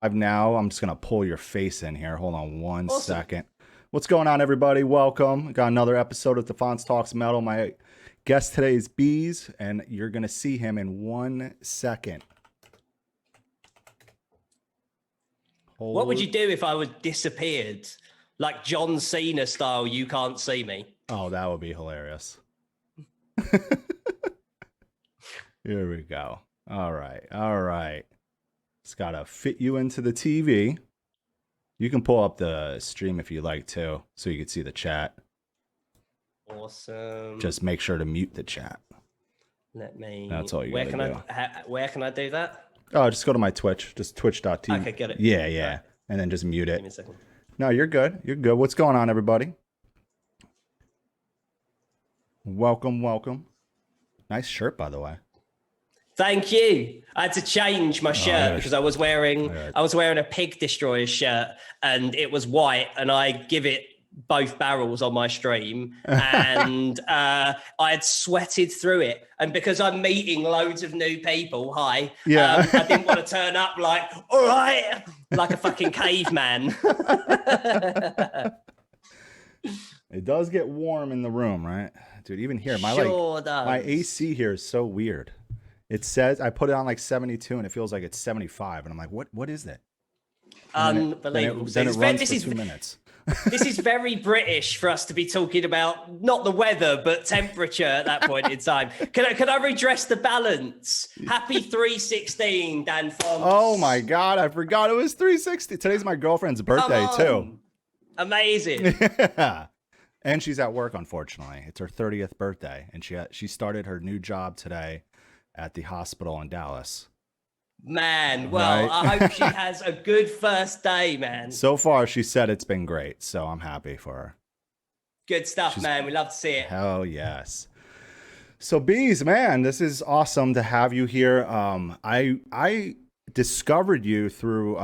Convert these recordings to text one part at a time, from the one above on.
I'm just going to pull your face in here. Hold on one Awesome. second. What's going on, everybody? Welcome. Got another episode of DeFonce Talks Metal. My guest today is Beez, and you're going to see him in 1 second. What would you do if I was disappeared? Like John Cena style, you can't see me. Oh, that would be hilarious. Here we go. All right. It's got to fit you into the TV. You can pull up the stream if you like to, so you can see the chat. Awesome. Just make sure to mute the chat. Let me. That's all you where gotta can do. where can I do that? Oh, just go to my Twitch. Just twitch.tv. Okay, get it. Yeah. Right. And then just mute Give me it. a second. No, you're good. You're good. What's going on, everybody? Welcome. Nice shirt, by the way. Thank you. I had to change my shirt because I was wearing a Pig Destroyer shirt and it was white, and I give it both barrels on my stream, and I had sweated through it, and because I'm meeting loads of new people, I didn't want to turn up like, all right, like a fucking caveman. It does get warm in the room, right? Dude, even here, my AC here is so weird. It says I put it on like 72 and it feels like it's 75, and I'm like, what is it? Unbelievable. Then it runs for 2 minutes. This is very British for us to be talking about not the weather, but temperature at that point in time. Can I redress the balance? Happy 316, Danfonce. Oh my God, I forgot it was 360. Today's my girlfriend's birthday too. Amazing. Yeah. And she's at work, unfortunately. It's her 30th birthday, and she started her new job today at the hospital in Dallas. Man, well, right? I hope she has a good first day, man. So far, she said it's been great, so I'm happy for her. Good stuff, man. We love to see it. Hell yes. So, Beez, man, this is awesome to have you here. I discovered you through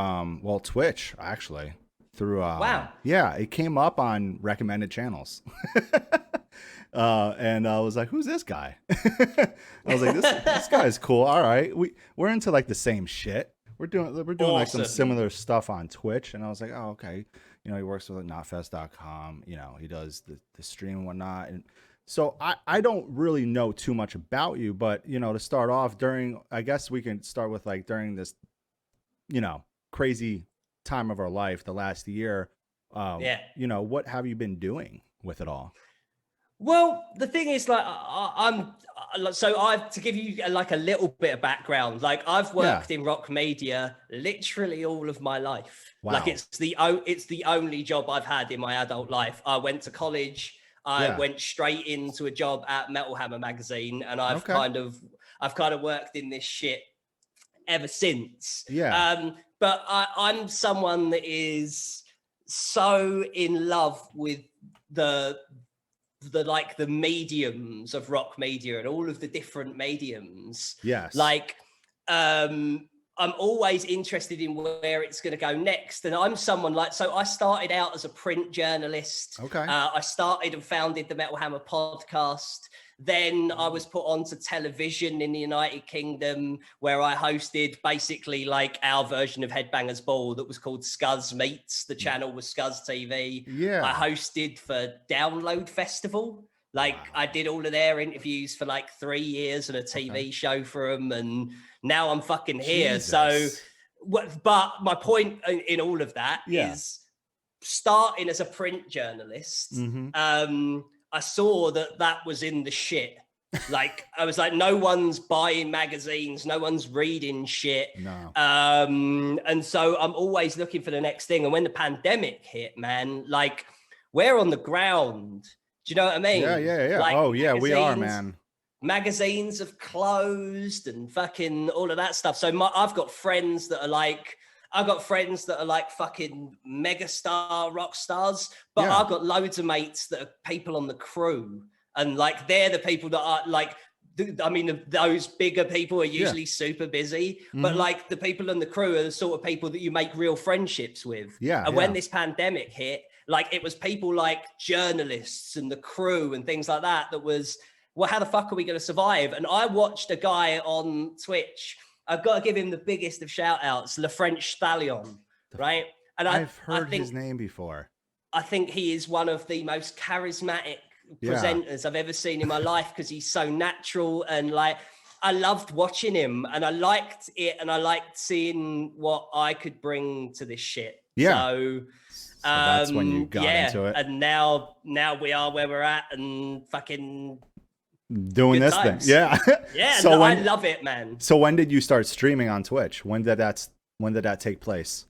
Twitch, actually. Through wow. Yeah, it came up on recommended channels. And I was like, who's this guy? I was like, this guy's cool. All right. We're into like the same shit. We're doing awesome. Like some similar stuff on Twitch. And I was like, oh, okay. You know, he works with Knotfest.com. You know, he does the stream and whatnot. And so I don't really know too much about you, but you know, to start off I guess we can start with like during this, you know, crazy time of our life, the last year. You know, what have you been doing with it all? Well, the thing is, like, to give you like a little bit of background, like I've worked in rock media literally all of my life. Wow. Like it's the only job I've had in my adult life. I went to college. I went straight into a job at Metal Hammer magazine, and I've kind of worked in this shit ever since. Yeah. But I'm someone that is so in love with the mediums of rock media and all of the different mediums. Yes. Like, I'm always interested in where it's going to go next. And I'm someone so I started out as a print journalist. Okay. I started and founded the Metal Hammer podcast. Then I was put onto television in the United Kingdom, where I hosted basically like our version of Headbangers Ball that was called Scuzz Meets. The channel was Scuzz TV. Yeah. I hosted for Download Festival. Like I did all of their interviews for like 3 years and a TV show for them. And now I'm fucking here. Jesus. So, but my point in all of that is starting as a print journalist. Mm-hmm. I saw that was in the shit. Like, I was like, no one's buying magazines. No one's reading shit. No. And so I'm always looking for the next thing. And when the pandemic hit, man, like we're on the ground. Do you know what I mean? Yeah. Like, oh, yeah, we are, man. Magazines have closed and fucking all of that stuff. So I've got friends that are like fucking megastar rock stars, but I've got loads of mates that are people on the crew, and like they're the people that are like, I mean, those bigger people are usually super busy, but like the people on the crew are the sort of people that you make real friendships with. And when this pandemic hit, like it was people like journalists and the crew and things like that was, well, how the fuck are we going to survive? And I watched a guy on Twitch I've got to give him the biggest of shout outs, Le French Stallion, right? And I've heard his name before. I think he is one of the most charismatic presenters I've ever seen in my life, because he's so natural, and like I loved watching him, and I liked it, and I liked seeing what I could bring to this shit. Yeah. So that's when you got into it. And now we are where we're at, and fucking doing this thing. Yeah. Yeah. So I love it, man. So when did you start streaming on Twitch? When did that take place?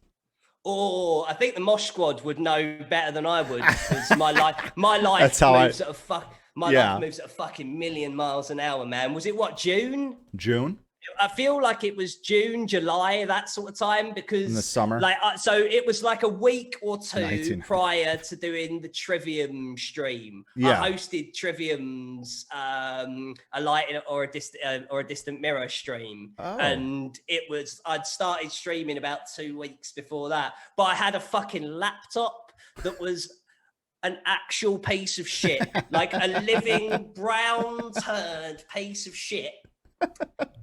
Oh, I think the Mosh Squad would know better than I would, because my life moves at a fucking million miles an hour, man. Was it June? June? I feel like it was June, July, that sort of time, because in the summer. So it was like a week or two prior to doing the Trivium stream. Yeah. I hosted Trivium's a light or a distant mirror stream, and I'd started streaming about 2 weeks before that, but I had a fucking laptop that was an actual piece of shit, like a living brown turd piece of shit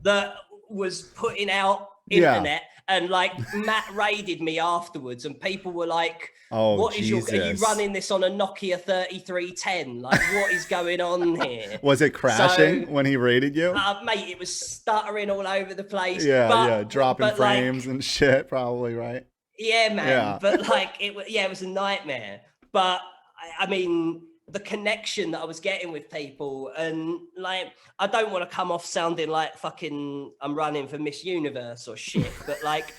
that was putting out internet, and like Matt raided me afterwards, and people were like, are you running this on a Nokia 3310? Like, what is going on here? Was it crashing when he raided you? Mate, it was stuttering all over the place. Dropping frames and shit, probably, right? Yeah, man. Yeah. But like, it was a nightmare. But I mean, the connection that I was getting with people, and like, I don't want to come off sounding like fucking I'm running for Miss Universe or shit, but like,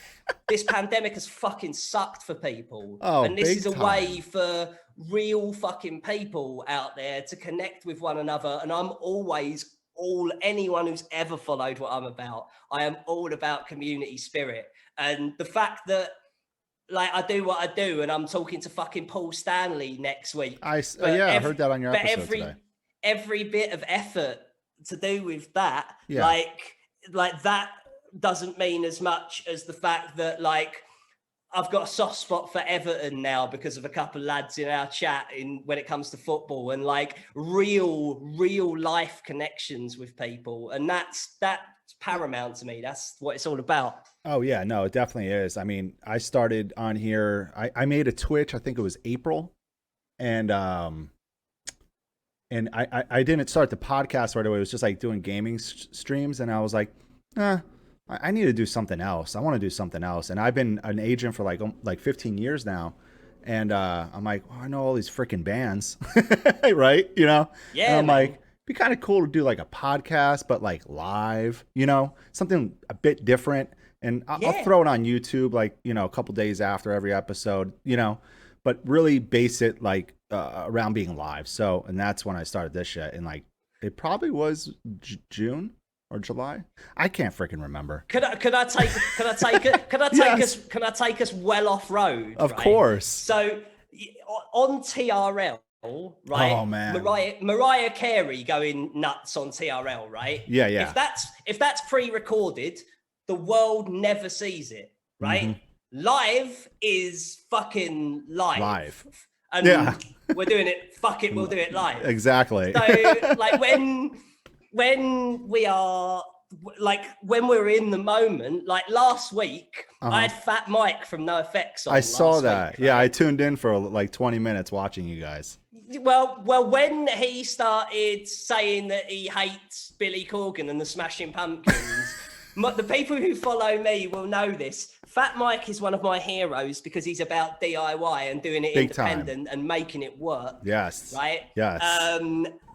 this pandemic has fucking sucked for people. And this is a way for real fucking people out there to connect with one another. And I'm always anyone who's ever followed what I'm about, I am all about community spirit. And the fact that, like, I do what I do, and I'm talking to fucking Paul Stanley next week. I heard that on your episode today. Every bit of effort to do with that, like that doesn't mean as much as the fact that, like, I've got a soft spot for Everton now because of a couple of lads in our chat when it comes to football, and like real life connections with people, and that's paramount to me. That's what it's all about. Oh yeah, no, it definitely is. I mean, I started on here. I made a Twitch. I think it was April, and I didn't start the podcast right away. It was just like doing gaming streams, and I was like, I need to do something else. I want to do something else. And I've been an agent for like 15 years now, and I'm like, I know all these freaking bands, right? You know? Yeah. And I'm like, be kind of cool to do like a podcast, but like live, you know, something a bit different. And I'll throw it on YouTube, like, you know, a couple days after every episode, you know, but really base it like around being live. So, and that's when I started this shit. And like, it probably was June or July. I can't freaking remember. Can I take us well off road? Of course. So on TRL, right? Oh man, Mariah Carey going nuts on TRL, right? Yeah, yeah. If that's pre-recorded, the world never sees it, right? Mm-hmm. Live is fucking live. And we're doing it. Fuck it, we'll do it live. Exactly. So like when we are, like, when we're in the moment, like last week, I had Fat Mike from NoFX on. I saw that. Week, right? Yeah, I tuned in for like 20 minutes watching you guys. Well, when he started saying that he hates Billy Corgan and the Smashing Pumpkins, the people who follow me will know this. Fat Mike is one of my heroes because he's about DIY and doing it independent and making it work. Yes. Right? Yes.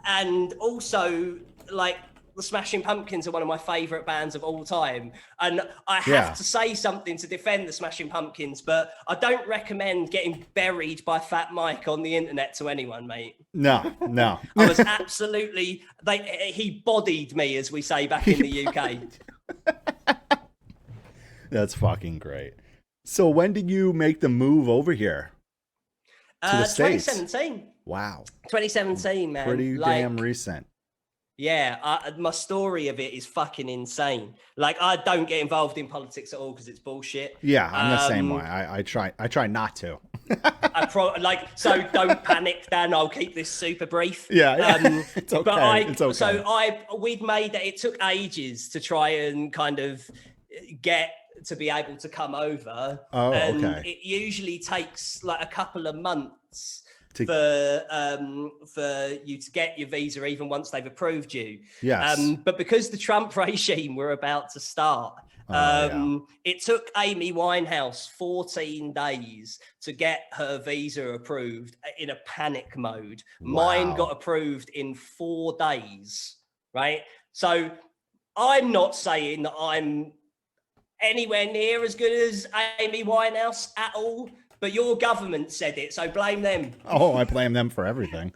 And also, like, the Smashing Pumpkins are one of my favorite bands of all time. And I have to say something to defend the Smashing Pumpkins, but I don't recommend getting buried by Fat Mike on the internet to anyone, mate. No. I was absolutely, he bodied me, as we say back in the UK. That's fucking great. So when did you make the move over here to the States? 2017. Wow. 2017, man. Pretty damn recent. Yeah, my story of it is fucking insane. Like, I don't get involved in politics at all because it's bullshit. Yeah, I'm the same way. I try not to. So don't panic, Dan. I'll keep this super brief. Yeah, it's okay. But it's okay. So we'd made it. It took ages to try and kind of get to be able to come over. Oh, and okay. it usually takes like a couple of months for you to get your visa, even once they've approved you. Yes. But because the Trump regime were about to start, it took Amy Winehouse 14 days to get her visa approved in a panic mode. Wow. Mine got approved in 4 days, right? So I'm not saying that I'm anywhere near as good as Amy Winehouse at all, but your government said it, so blame them. Oh, I blame them for everything.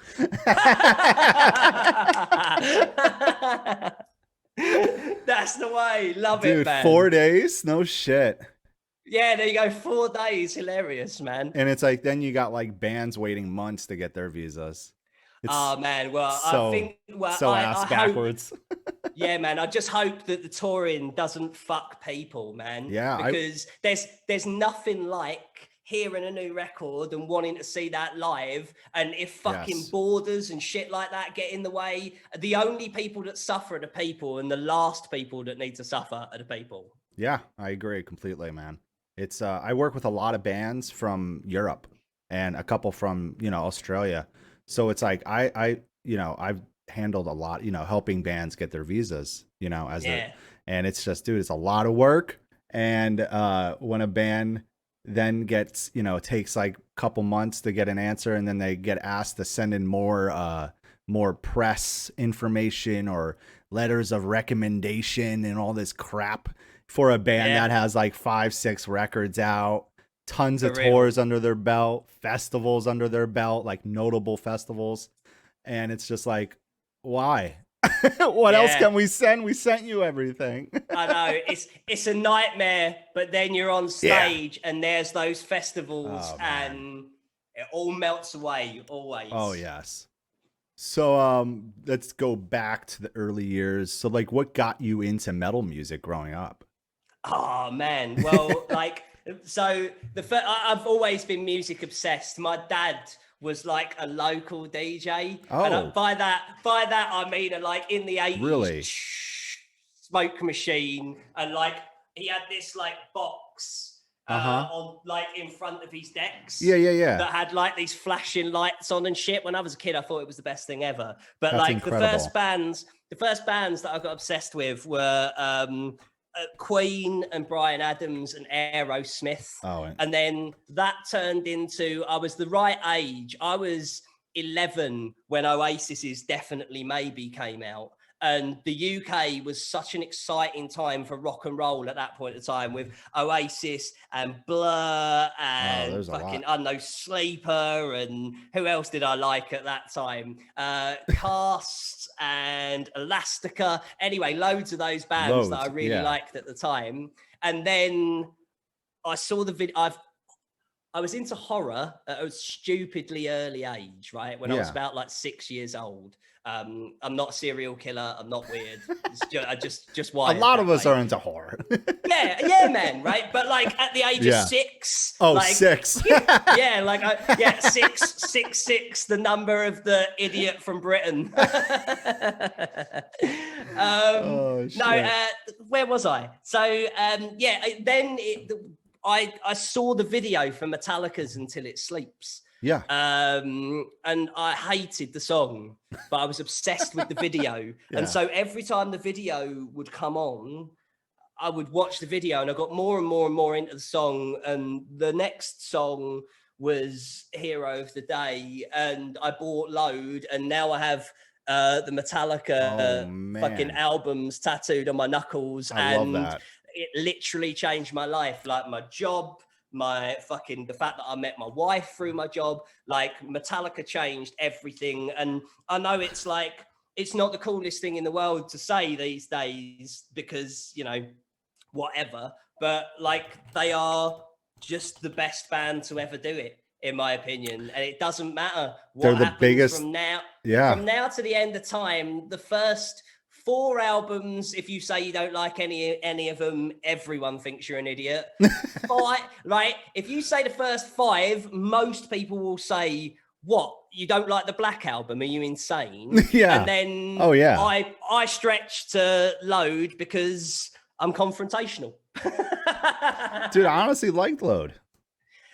That's the way. Love Dude, it, man. 4 days? No shit. Yeah, there you go. 4 days. Hilarious, man. And it's like, then you got like bands waiting months to get their visas. Oh man, well, I think ass backwards. Yeah, man. I just hope that the touring doesn't fuck people, man. Yeah, because there's nothing like hearing a new record and wanting to see that live, and if fucking borders and shit like that get in the way, the only people that suffer are the people, and the last people that need to suffer are the people. Yeah, I agree completely, man. It's I work with a lot of bands from Europe and a couple from, Australia. So it's like I've handled a lot, helping bands get their visas, and it's just, dude, it's a lot of work. And when a band then gets, takes like a couple months to get an answer, and then they get asked to send in more press information or letters of recommendation and all this crap for a band that has like 5-6 records out, tons of tours under their belt, festivals under their belt, like notable festivals. And it's just like, why? What else can we send? We sent you everything. I know, it's a nightmare, but then you're on stage and there's those festivals and it all melts away always. Oh yes. So let's go back to the early years. So like, what got you into metal music growing up? Oh man, well, I've always been music obsessed. My dad was like a local DJ. Oh. And by that I mean like in the 80s, really? Smoke machine, and like he had this like box on like in front of his decks. Yeah. That had like these flashing lights on and shit. When I was a kid, I thought it was the best thing ever. But That's like incredible. the first bands that I got obsessed with were Queen and Bryan Adams and Aerosmith. And then that turned into, I was the right age. I was 11 when Oasis's Definitely Maybe came out. And the UK was such an exciting time for rock and roll at that point in time, with Oasis and Blur and fucking No Sleeper, and who else did I like at that time? Cast and Elastica. Anyway, loads of those bands that I really liked at the time. And then I saw the video. I was into horror at a stupidly early age, right? When I was about like 6 years old. I'm not a serial killer. I'm not weird. I just wired. A lot of us are into horror. yeah, man, right? But like at the age of 6. Oh, like, 6. Yeah, like 666, the number of the idiot from Britain. Where was I? So then I saw the video for Metallica's Until It Sleeps. Yeah. And I hated the song, but I was obsessed with the video. And so every time the video would come on, I would watch the video, and I got more and more and more into the song. And the next song was Hero of the Day, and I bought load, and now I have the Metallica fucking albums tattooed on my knuckles. I love that. It literally changed my life, like my job, the fact that I met my wife through my job. Like Metallica changed everything. And I know it's like, it's not the coolest thing in the world to say these days because, whatever, but like they are just the best band to ever do it, in my opinion. And it doesn't matter what happens biggest from now to the end of time. The first 4 albums, if you say you don't like any of them, everyone thinks you're an idiot. 5, right? If you say the first 5, most people will say, what? You don't like the Black Album? Are you insane? Yeah. And then I stretch to load because I'm confrontational. Dude, I honestly liked Load.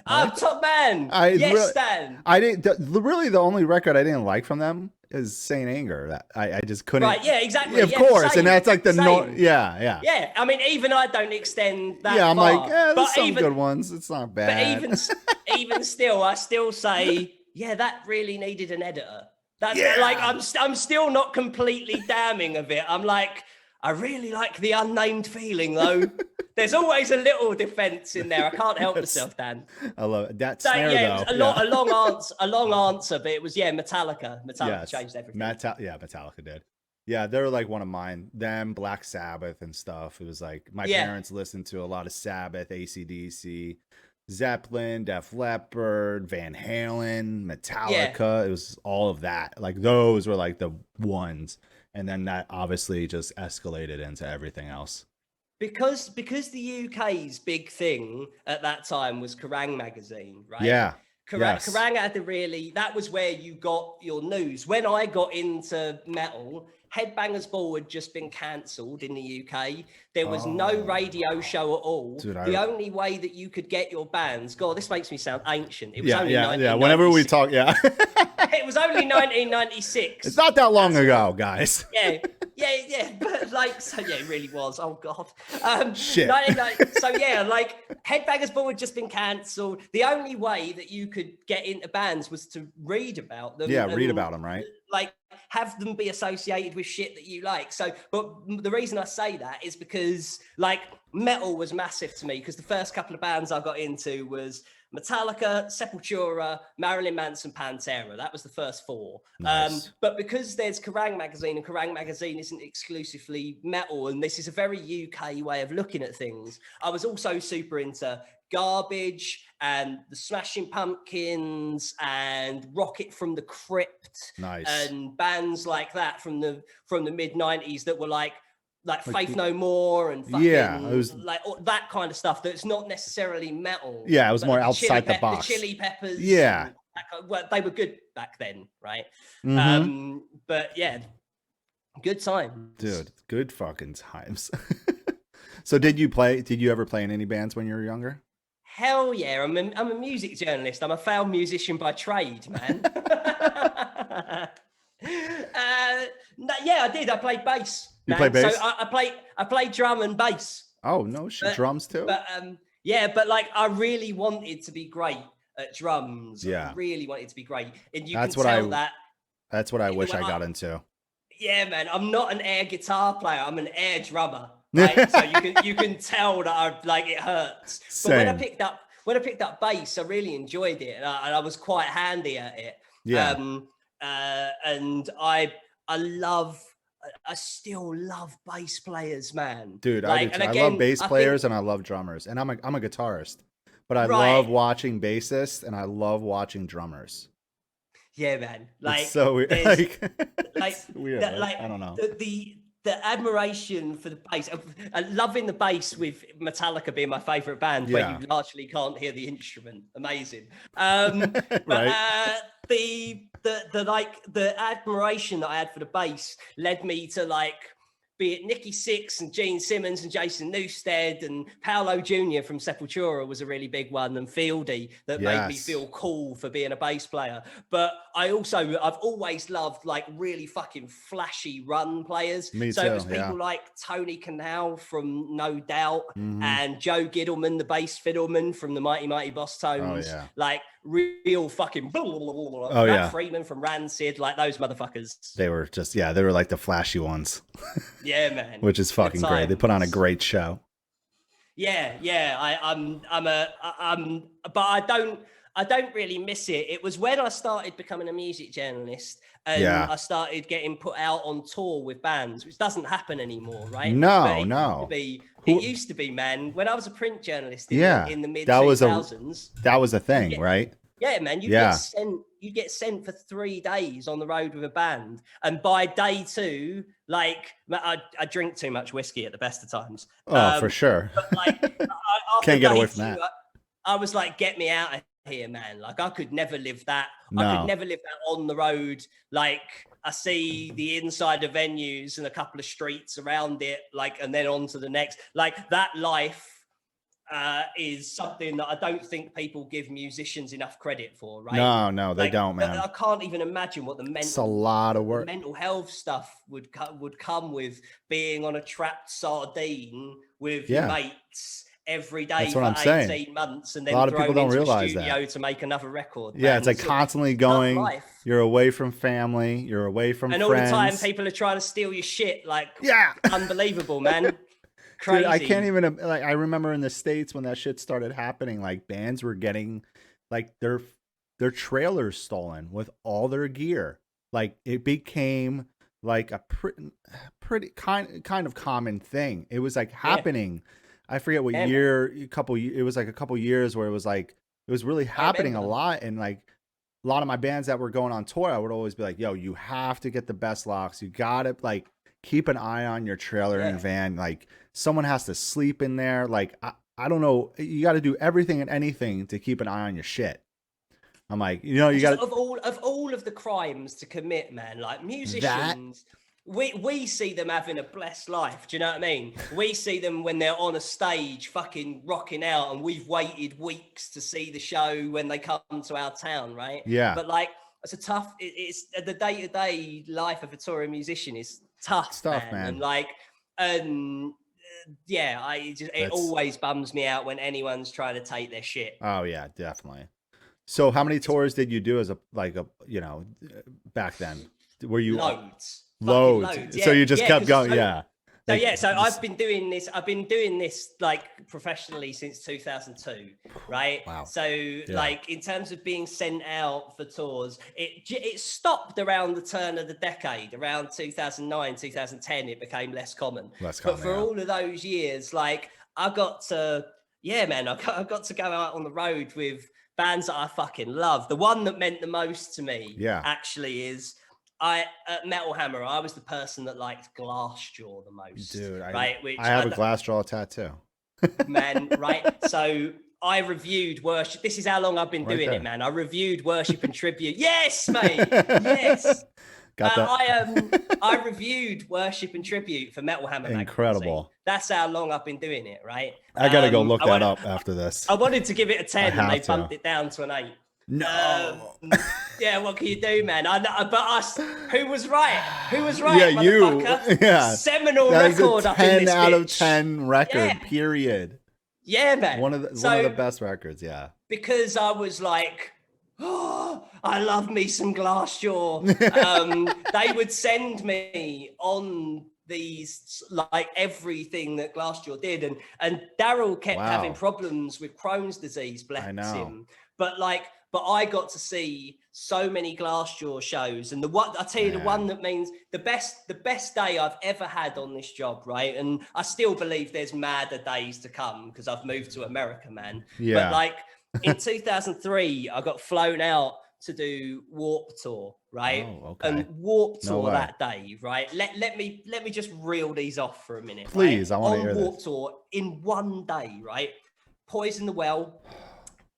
Oh, top man. Yes, Stan. I didn't. Really, the only record I didn't like from them is Saint Anger. That I just couldn't. Right? Yeah, exactly. Yeah, of course, same, and that's like the yeah. Yeah, I mean, even I don't extend that. Yeah, I'm far, like, there's some good ones. It's not bad. But even still, I still say, yeah, that really needed an editor. That's like I'm still not completely damning of it. I'm like, I really like the unnamed feeling though. There's always a little defense in there. I can't help myself, Dan. I love it. That snare, though. It was a long answer, but it was Metallica. Metallica changed everything. Metallica did. Yeah, they're like one of mine. Them, Black Sabbath and stuff. It was like my parents listened to a lot of Sabbath, AC/DC, Zeppelin, Def Leppard, Van Halen, Metallica. Yeah. It was all of that. Like those were like the ones, and then that obviously just escalated into everything else. Because the UK's big thing at that time was Kerrang magazine, right? Yeah. Kerrang had that was where you got your news. When I got into metal, Headbangers Ball had just been cancelled in the UK. There was no radio show at all. Dude, the only way that you could get your bands, God, this makes me sound ancient. It was only 1996. Whenever we talk, it was only 1996. It's not that long ago, guys. Yeah. But like, so yeah, it really was. Oh God. Shit. So yeah, like Headbangers Ball had just been cancelled. The only way that you could get into bands was to read about them. Yeah, read about them, right? Like have them be associated with shit that you like. So, but the reason I say that is because like metal was massive to me because the first couple of bands I got into was Metallica, Sepultura, Marilyn Manson, Pantera. That was the first four. Nice. But because there's Kerrang magazine and Kerrang magazine isn't exclusively metal, and this is a very UK way of looking at things, I was also super into Garbage and the Smashing Pumpkins and Rocket from the Crypt. Nice. And bands like that from the mid-90s that were like Faith No More and fucking, it was like that kind of stuff that's not necessarily metal. Yeah, it was more outside the box. The Chili Peppers. Yeah. They were good back then, right? Mm-hmm. But yeah, good time. Dude, good fucking times. So did you ever play in any bands when you were younger? Hell yeah, I'm a music journalist. I'm a failed musician by trade, man. Yeah, I did. I played bass. You play bass? So I played drum and bass. Oh no, drums too. But but like I really wanted to be great at drums. Yeah, I really wanted to be great, and that's what I wish I got into. Yeah, man, I'm not an air guitar player. I'm an air drummer. Right? So you can tell that it hurts. But Same. when I picked up bass, I really enjoyed it, and I was quite handy at it. Yeah. And I still love bass players, man. Dude, I love bass players and I love drummers. And I'm a guitarist, but I love watching bassists and I love watching drummers. Yeah, man. Like it's so weird. It's weird. I don't know. The admiration for the bass, loving the bass with Metallica being my favorite band, where you largely can't hear the instrument. Amazing. But right. The admiration that I had for the bass led me to be it Nikki Sixx and Gene Simmons and Jason Newsted and Paolo Jr. from Sepultura was a really big one, and Fieldy that made me feel cool for being a bass player. But I've always loved really fucking flashy run players. Me so too, it was people like Tony Kanal from No Doubt and Joe Gittleman, the bass fiddleman from the Mighty Mighty Boss Tones. Oh, yeah. Real fucking Matt Freeman from Rancid, those motherfuckers. They were just they were like the flashy ones. Yeah, man. Which is fucking great. They put on a great show. Yeah. But I don't really miss it. It was when I started becoming a music journalist and I started getting put out on tour with bands, which doesn't happen anymore, right? No. It used to be, man. When I was a print journalist in the mid 2000s, that was a thing, right? Yeah, man. You get sent for 3 days on the road with a band, and by day 2, I drink too much whiskey at the best of times. Oh, for sure. But can't get away from that. I was like, get me out of here, man. Like I could never live that. No. I could never live that on the road. Like I see the inside of venues and a couple of streets around it, like, and then on to the next. Like that life is something that I don't think people give musicians enough credit for, right? No, they don't, man. I can't even imagine what it's a lot of work. Mental health stuff would come with being on a trapped sardine with your mates every day for 18 months, and then a lot of people don't realize that to make another record. Yeah, man. It's like constantly going. You're away from family. You're away from friends. And all the time, people are trying to steal your shit. Like, unbelievable, man. Crazy. Dude, I can't even like. I remember in the States when that shit started happening, like bands were getting like their trailers stolen with all their gear. Like it became like a pretty kind of common thing. It was like happening. I forget what year. It was like a couple years where it was really happening a lot, and like a lot of my bands that were going on tour, I would always be like, "Yo, you have to get the best locks. You gotta like." Keep an eye on your trailer and van. Like someone has to sleep in there. Like, I don't know. You got to do everything and anything to keep an eye on your shit. I'm like, you got of all of the crimes to commit, man, like musicians, we see them having a blessed life. Do you know what I mean? We see them when they're on a stage fucking rocking out, and we've waited weeks to see the show when they come to our town. Right. Yeah. But like, it's it's the day-to-day life of a touring musician is tough, man. And like, it always bums me out when anyone's trying to take their shit. Oh yeah, definitely. So how many tours did you do as back then? Were you loads? Yeah. So you just kept going. So I've been doing this like professionally since 2002, right? Wow. So like in terms of being sent out for tours, it stopped around the turn of the decade, around 2009, 2010. It became less common. But for all of those years, like I got to go out on the road with bands that I fucking love. The one that meant the most to me, actually, is. At Metal Hammer, I was the person that liked Glassjaw the most. Dude, I have a Glassjaw tattoo. Man, right? So I reviewed Worship. This is how long I've been doing it, man. I reviewed Worship and Tribute. Yes, mate. Yes. Got that. I reviewed Worship and Tribute for Metal Hammer. Incredible. Magazine. That's how long I've been doing it, right? I gotta go look that up after this. I wanted to give it a 10, and they bumped it down to an 8. No. Yeah, what can you do, man? Who was right? Yeah, you. Yeah. Seminal record up in this 10 out of 10 record, period. Yeah, man. One of the best records, yeah. Because I was like, oh, I love me some Glassjaw. They would send me on these, like everything that Glassjaw did. And Daryl kept having problems with Crohn's disease, bless him. But I got to see so many Glassjaw shows, and the one that means the best day I've ever had on this job, right? And I still believe there's madder days to come because I've moved to America, man. Yeah. But like in 2003, I got flown out to do Warp Tour, right? Oh, okay. And Warp Tour that day, right? Let me just reel these off for a minute, please. Right? I want to hear this. On Warp this. Tour in one day, right? Poison the Well,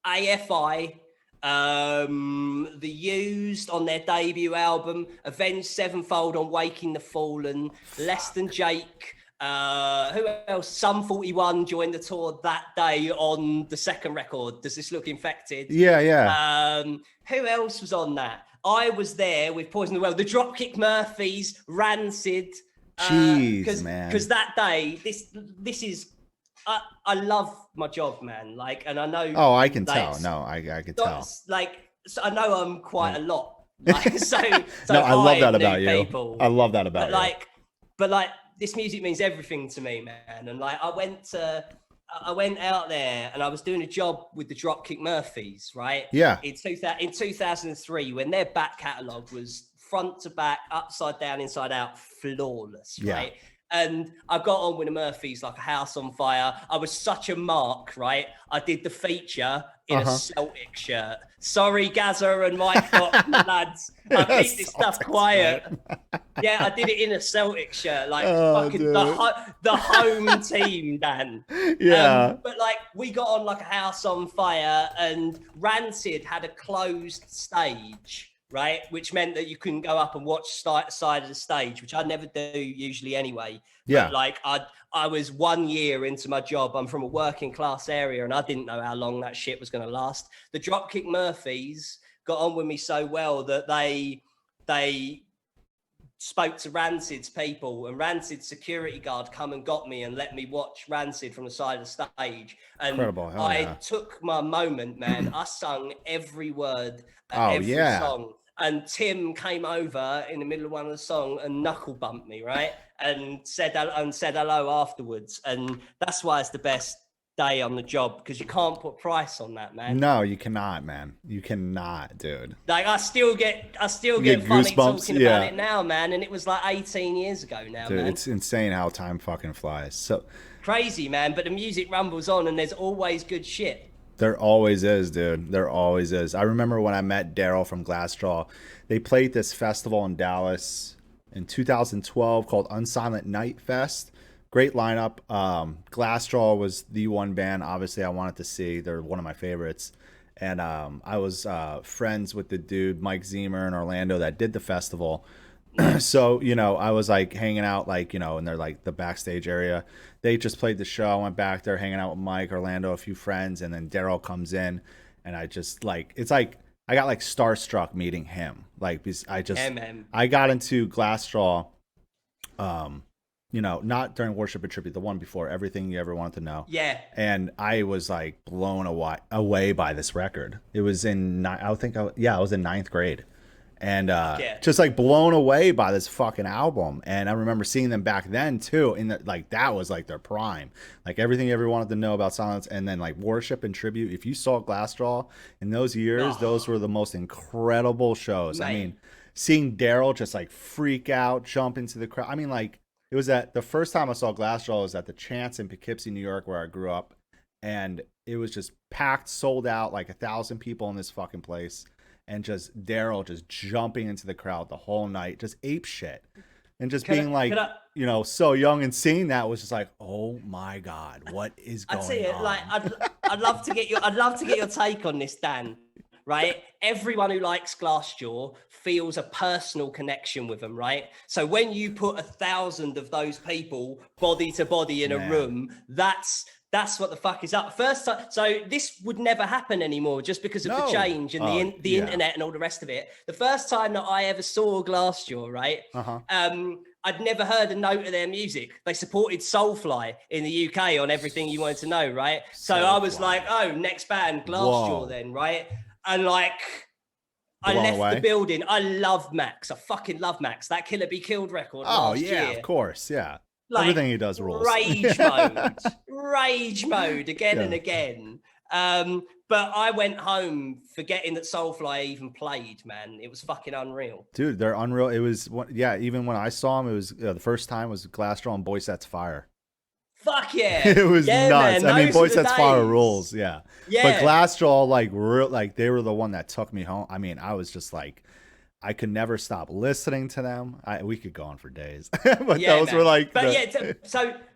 AFI. The Used on their debut album, Avenged Sevenfold on Waking the Fallen, Less Than Jake, who else? Sum 41 joined the tour that day on the second record, Does This Look Infected? Yeah. Who else was on that? I was there with Poison the Well, the Dropkick Murphys, Rancid. Jeez, man. Because that day, this is I love my job, man. Like, and I know. Oh, I can tell. No, I can tell. Like, so I know I'm quite a lot. Like, so no, I love that about you. People. I love that about you. But this music means everything to me, man. And like, I went out there and I was doing a job with the Dropkick Murphys, right? Yeah. In 2003, when their back catalogue was front to back, upside down, inside out, flawless, right? And I got on with the Murphys like a house on fire. I was such a mark, right? I did the feature in a Celtic shirt. Sorry, Gazza and Mike lads. I keep this stuff quiet. Yeah, I did it in a Celtic shirt, like fucking the home team, Dan. Yeah. But like we got on like a house on fire, and Rancid had a closed stage, right? Which meant that you couldn't go up and watch side of the stage, which I never do usually anyway. Yeah. But like I was 1 year into my job. I'm from a working class area, and I didn't know how long that shit was going to last. The Dropkick Murphys got on with me so well that they spoke to Rancid's people, and Rancid's security guard come and got me and let me watch Rancid from the side of the stage. And incredible. I took my moment, man. I sung every word at every song. And Tim came over in the middle of one of the songs and knuckle bumped me, right? And said hello afterwards. And that's why it's the best day on the job, because you can't put price on that, man. No, you cannot, man. You cannot, dude. Like I still get funny talking about it now, man. And it was like 18 years ago now, dude, man. It's insane how time fucking flies. So crazy, man. But the music rumbles on, and there's always good shit. There always is, dude. There always is. I remember when I met Daryl from Glassjaw. They played this festival in Dallas in 2012 called Unsilent Night Fest. Great lineup. Glassjaw was the one band, obviously, I wanted to see. They're one of my favorites. And I was friends with the dude, Mike Zemer in Orlando, that did the festival. So, you know, I was like hanging out, like, you know, in their like the backstage area. They just played the show. I went back there hanging out with Mike, Orlando, a few friends, and then Daryl comes in, and I just like, it's like I got like starstruck meeting him. Like, because I got into Glassjaw, you know, not during Worship and Tribute, the one before, Everything You Ever Wanted to Know. Yeah. And I was like blown away by this record. It was in, I was in ninth grade. And just like blown away by this fucking album. And I remember seeing them back then too, in like that was like their prime, like Everything You Ever Wanted to Know About Silence, and then like Worship and Tribute. If you saw Glassjaw in those years, those were the most incredible shows. Right. I mean, seeing Daryl just like freak out, jump into the crowd. I mean, like it was the first time I saw Glassjaw was at the Chance in Poughkeepsie, New York, where I grew up, and it was just packed, sold out, like 1,000 people in this fucking place. And just Daryl just jumping into the crowd the whole night, just ape shit. And just being you know, so young, and seeing that was just like, oh my God, what is going on? I'd say like I'd love to get your take on this, Dan. Right? Everyone who likes Glassjaw feels a personal connection with them, right? So when you put 1,000 of those people body to body in a room, that's what the fuck is up. First time, so this would never happen anymore, just because of the change and the internet and all the rest of it. The first time that I ever saw Glassjaw, right? I'd never heard a note of their music. They supported Soulfly in the UK on Everything You Wanted to Know, right? So I was like, oh, next band, Glassjaw then, right? And like, I left the building. I love Max. I fucking love Max. That Killer Be Killed record last year. Of course, yeah. Like, everything he does rules. Rage mode again and again. But I went home forgetting that Soulfly even played, man. It was fucking unreal. Dude, they're unreal. It was, even when I saw him, it was the first time was Glassjaw and Boy Sets Fire. Fuck yeah. It was nuts. Man, I mean, Boy Sets Fire rules, yeah. But Glassjaw, like they were the one that took me home. I mean, I was just like, I could never stop listening to them. We could go on for days, but those were like. But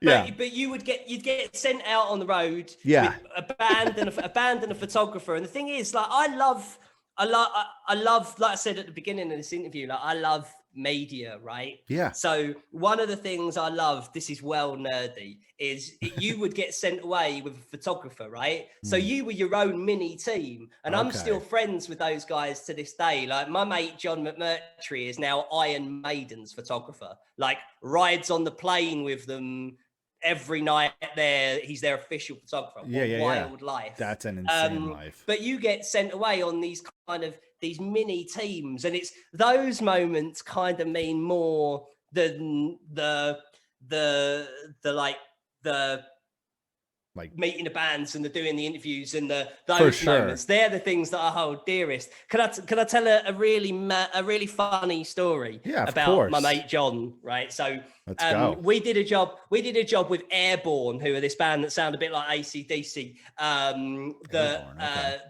but you'd get sent out on the road. Yeah. With a band and a photographer. And the thing is, like, I love, like I said at the beginning of this interview, like I love media, right? Yeah. So one of the things I love, this is well nerdy, is you would get sent away with a photographer, right? So you were your own mini team, and I'm still friends with those guys to this day. Like my mate John McMurtry is now Iron Maiden's photographer, like rides on the plane with them every night there. He's their official photographer. Wild life. That's an insane life. But you get sent away on these mini teams, and it's those moments kind of mean more than the like meeting the bands and doing the interviews and those moments. They're the things that I hold dearest. Can I tell a really funny story about my mate John? Right, so let's go. We did a job with Airborne, who are this band that sound a bit like AC/DC.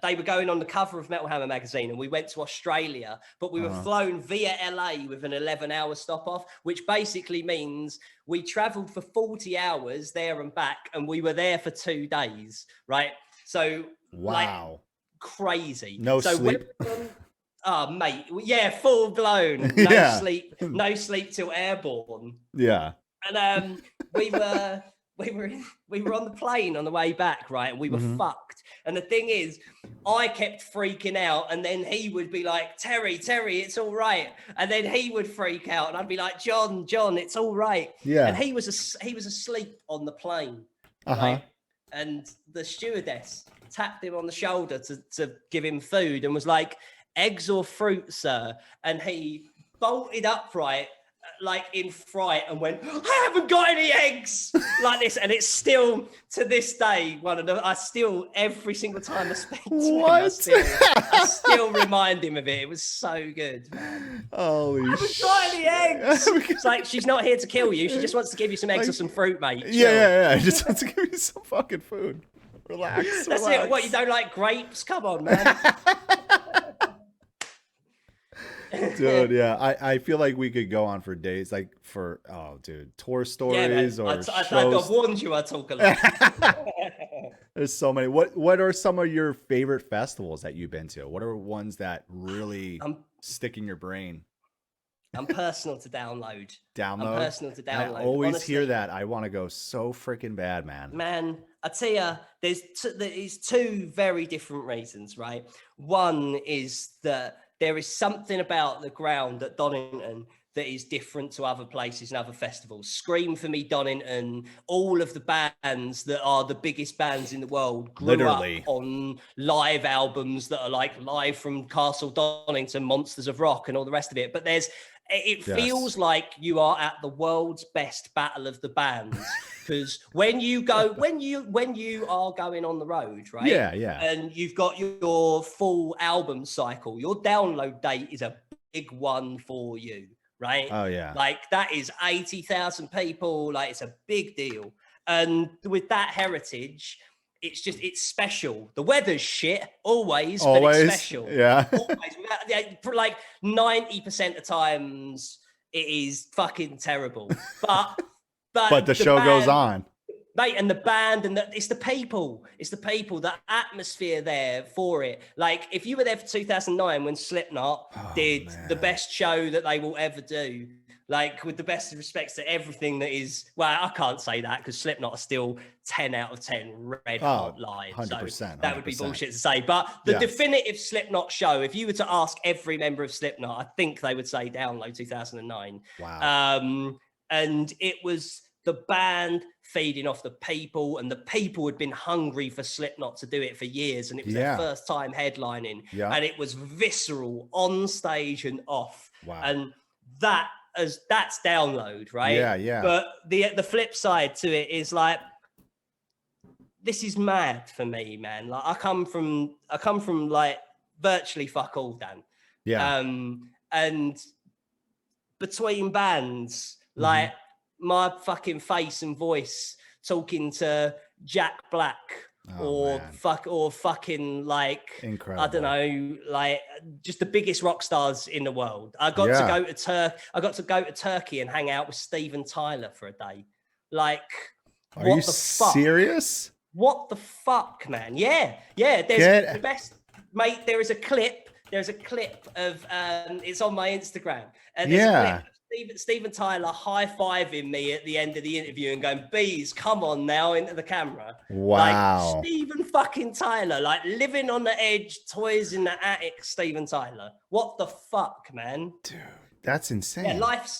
They were going on the cover of Metal Hammer magazine, and we went to Australia, but we were flown via LA with an 11-hour stop off, which basically means we traveled for 40 hours there and back, and we were there for 2 days, right? So, like, crazy. No sleep. Oh, mate. Yeah, full blown. No sleep. No sleep till Airborne. Yeah. And we were on the plane on the way back, right? And we were fucked. And the thing is, I kept freaking out, and then he would be like, Terry, it's all right. And then he would freak out, and I'd be like, John, it's all right. Yeah. And he was asleep on the plane, right? And the stewardess tapped him on the shoulder to give him food and was like, eggs or fruit, sir? And he bolted upright, like in fright, and went, I haven't got any eggs, like this. And it's still to this day every single time I speak to him, I still remind him of it. It was so good, man. Holy shit. I haven't got any eggs. It's like, she's not here to kill you, she just wants to give you some eggs or some fruit, mate. Chill. Yeah, she just wants to give you some fucking food. Relax. That's it. What, you don't like grapes? Come on, man. Dude, yeah, I feel like we could go on for days, like tour stories or shows. I've warned you, I talk a lot. There's so many. What are some of your favorite festivals that you've been to? What are ones that really stick in your brain? I'm personal to download. I'm personal to download. I always hear that. I want to go so freaking bad, man. Man, I tell you, there's two very different reasons, right? One is that there is something about the ground at Donington that is different to other places and other festivals. Scream for me, Donington. All of the bands that are the biggest bands in the world grew up on live albums that are like live from Castle Donington, Monsters of Rock, and all the rest of it. But it feels like you are at the world's best battle of the bands, because when you are going on the road, right? Yeah. And you've got your full album cycle, your download date is a big one for you, right? Oh yeah. Like that is 80,000 people. Like it's a big deal. And with that heritage, it's special. The weather's shit always, but it's special. Yeah. Always. Like 90% of times it is fucking terrible. But the show goes on. Mate, and the band it's the people, the atmosphere there for it. Like if you were there for 2009 when Slipknot did the best show that they will ever do, like with the best of respects to everything that is, well, I can't say that because Slipknot are still 10 out of 10 red hot live. 100%, so that would be bullshit to say. But the definitive Slipknot show, if you were to ask every member of Slipknot, I think they would say Download 2009. Wow. And it was the band feeding off the people, and the people had been hungry for Slipknot to do it for years, and it was their first time headlining, and it was visceral on stage and off. Wow. And that's Download, right? Yeah. But the flip side to it is like, this is mad for me, man. Like I come from like virtually fuck all, Dan. Yeah. And between bands, like my fucking face and voice talking to Jack Black or fucking like, incredible. I don't know, like just the biggest rock stars in the world. I got to go to Turkey and hang out with Steven Tyler for a day. Like, are you serious? What the fuck, man? Yeah. There's the best, mate. There's a clip of it's on my Instagram, and there's a clip of Steven Tyler high-fiving me at the end of the interview and going, Beez, come on now, into the camera. Wow. Like, Steven fucking Tyler, like living on the edge, toys in the attic, Steven Tyler. What the fuck, man? Dude, that's insane. Yeah,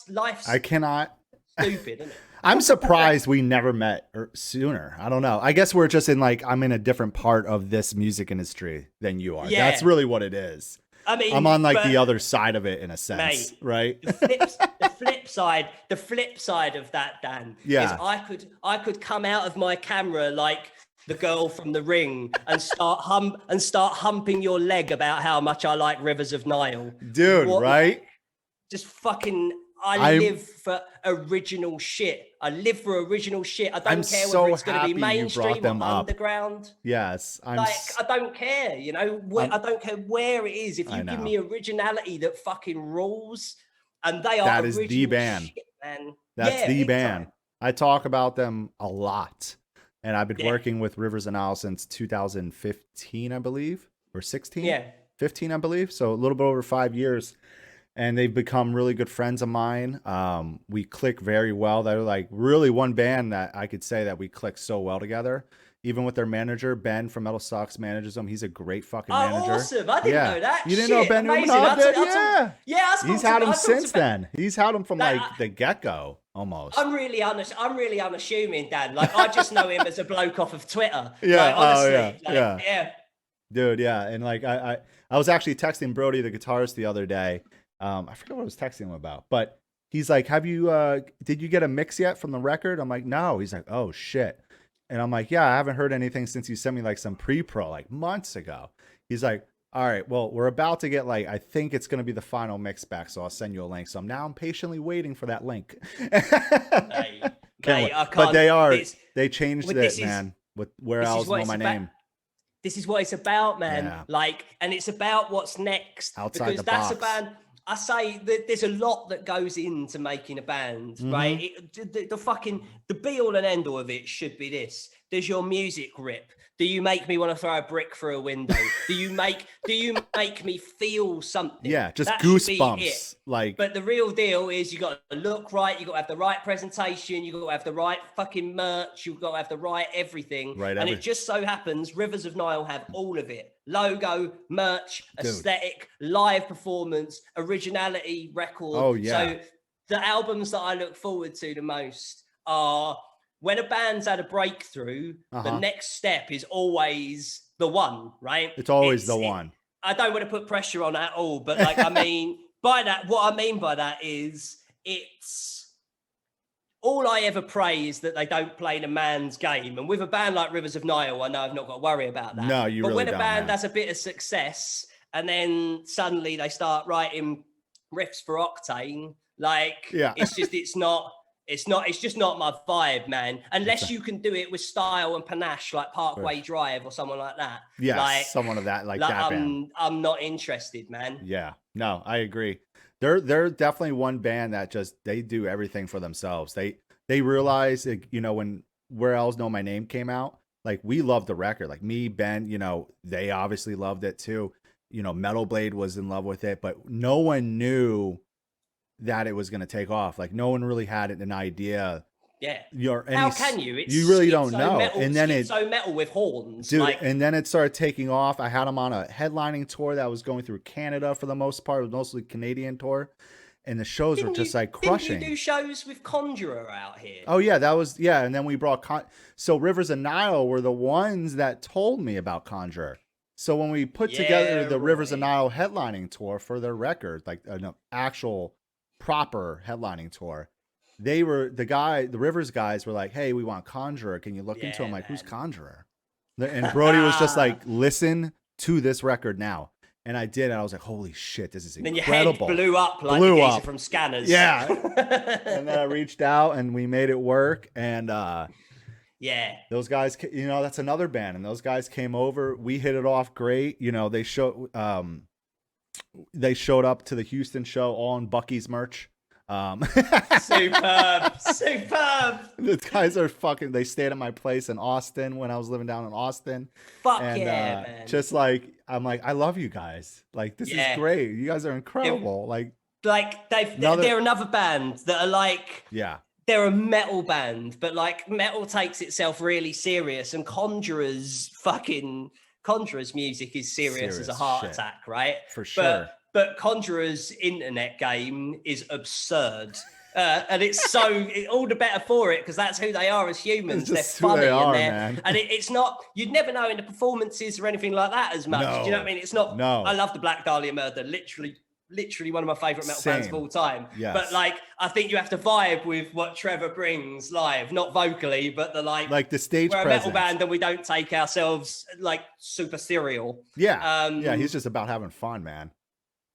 life's I cannot. Stupid, isn't it? I'm surprised we never met sooner. I don't know. I guess we're just I'm in a different part of this music industry than you are. Yeah. That's really what it is. I mean, I'm on the other side of it in a sense, mate, right? The flip side of that, Dan, is I could come out of my camera like the girl from The Ring and start humping your leg about how much I like Rivers of Nile. Dude, right? Just fucking, I live for original shit. I live for original shit. I don't care whether it's going to be mainstream or underground. Yes. I don't care, you know, I don't care where it is. If you give me originality that fucking rules, and they are that is the band. Shit, man. That's the band. I talk about them a lot. And I've been working with Rivers of Nile since 2015, I believe, or 16? Yeah. 15, I believe. So a little bit over 5 years. And they've become really good friends of mine. We click very well. They're like really one band that I could say that we click so well together. Even with their manager, Ben from Metal Stocks manages them. He's a great fucking manager. Awesome. I didn't know that. You didn't know Ben Umanov did? Yeah. He's had him since then. He's had him from like the get-go almost. I'm really unassuming, Dan. Like, I just know him as a bloke off of Twitter. Yeah. Like, honestly. Yeah. Dude, yeah. And like I was actually texting Brody, the guitarist, the other day. I forget what I was texting him about, but he's like, did you get a mix yet from the record? I'm like, no. He's like, oh shit. And I'm like, yeah, I haven't heard anything since you sent me like some pre-pro like months ago. He's like, all right, well, we're about to get like, I think it's going to be the final mix back. So I'll send you a link. So now I'm patiently waiting for that link. But they changed it, man. With Where Owls Know My Name. This is what it's about, man. Yeah. Like, and it's about what's next. Outside the box. A band. I say that there's a lot that goes into making a band, right? The be all and end all of it should be this. Does your music rip? Do you make me want to throw a brick through a window? do you make me feel something? Yeah, just goosebumps. Like, but the real deal is you got to look right. You got to have the right presentation. You got to have the right fucking merch. You got to have the right everything. Right. And it just so happens Rivers of Nile have all of it: logo, merch, aesthetic, live performance, originality, record. Oh yeah. So the albums that I look forward to the most are, when a band's had a breakthrough, the next step is always the one, right? It's always the one. I don't want to put pressure on at all, but like, I mean, what I mean by that is it's all I ever pray is that they don't play the man's game. And with a band like Rivers of Nile, I know I've not got to worry about that. No, you but really when a don't, band has a bit of success and then suddenly they start writing riffs for Octane, like, it's just not my vibe, man. Unless you can do it with style and panache, like Parkway Drive or someone like that. Yeah, like, someone of that, like that band. I'm not interested, man. Yeah, no, I agree. They're definitely one band that just, they do everything for themselves. They realize, you know, when Where Owls Know My Name came out, like, we loved the record. Like, me, Ben, you know, they obviously loved it too. You know, Metal Blade was in love with it, but no one knew that it was going to take off. Like, no one really had an idea. Yeah. How can you? You really don't know. Metal, and then it's so metal with horns. Dude, and then it started taking off. I had them on a headlining tour that was going through Canada for the most part. It was mostly Canadian tour. And the shows were just like crushing. Didn't you do shows with Conjurer out here? Oh, yeah. That was, and then we brought, so Rivers of Nile were the ones that told me about Conjurer. So when we put together the Rivers of Nile headlining tour for their record, like an actual proper headlining tour, they were the Rivers guys were like, hey, we want Conjurer. Can you look into him? Like, who's Conjurer? And Brody was just like, listen to this record now. And I did. And I was like, holy shit, this is incredible. Then your head blew up like the geezer from Scanners. Yeah. And then I reached out and we made it work. And those guys, you know, that's another band. And those guys came over. We hit it off great. You know, they showed up to the Houston show all in Bucky's merch. Superb. The guys are they stayed at my place in Austin when I was living down in Austin. Man. Just like, I'm like, I love you guys. Like, this is great. You guys are incredible. They're another band that are like, they're a metal band, but like, metal takes itself really serious, and Conjurer's music is serious as a heart attack, right? For sure. But Conjurer's internet game is absurd. And it's so all the better for it, because that's who they are as humans. They're funny, man. And it's not, you'd never know in the performances or anything like that as much. No. Do you know what I mean? It's not. No. I love the Black Dahlia Murder. Literally literally one of my favorite metal bands of all time. Yes. But like, I think you have to vibe with what Trevor brings live, not vocally, but the like the stage we're presence. a metal band and we don't take ourselves like super serial. Yeah. He's just about having fun, man.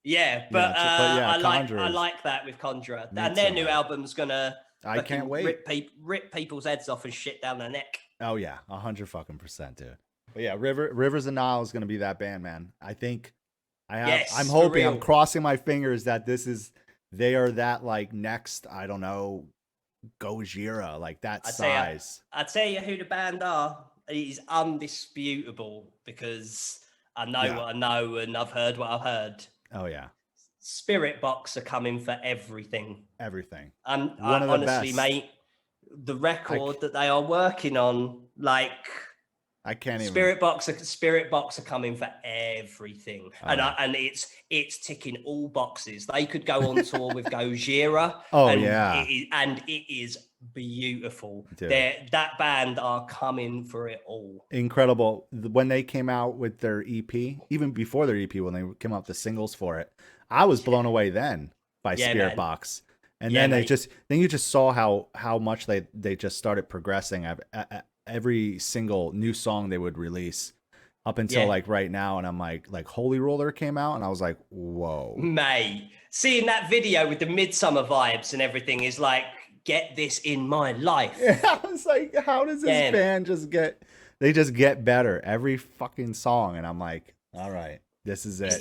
Yeah, but, I like that with Conjurer. And their new album's gonna I can't wait. Rip people's heads off and shit down their neck. Oh yeah, 100%, dude. But yeah, Rivers and Nile is gonna be that band, man. I think I'm hoping, I'm crossing my fingers that they are that like next, I don't know, Gojira, like that size. I'll tell you who the band are. It is undisputable because I know what I know and I've heard what I've heard. Oh yeah. Spirit Box are coming for everything. Everything. And honestly, mate, the record that they are working on, like, I can't even. Spirit Box are coming for everything, and it's ticking all boxes. They could go on tour with Gojira. And it is beautiful. That band are coming for it all. Incredible. When they came out with their EP, even before their EP, when they came out with the singles for it, I was blown away then by Spirit Box. And then you just saw how much they just started progressing. Every single new song they would release up until like right now, and I'm like Holy Roller came out, and I was like, whoa, mate. Seeing that video with the Midsummer vibes and everything is like, get this in my life. I was like, how does this band just get better every fucking song? And I'm like, all right, this is it.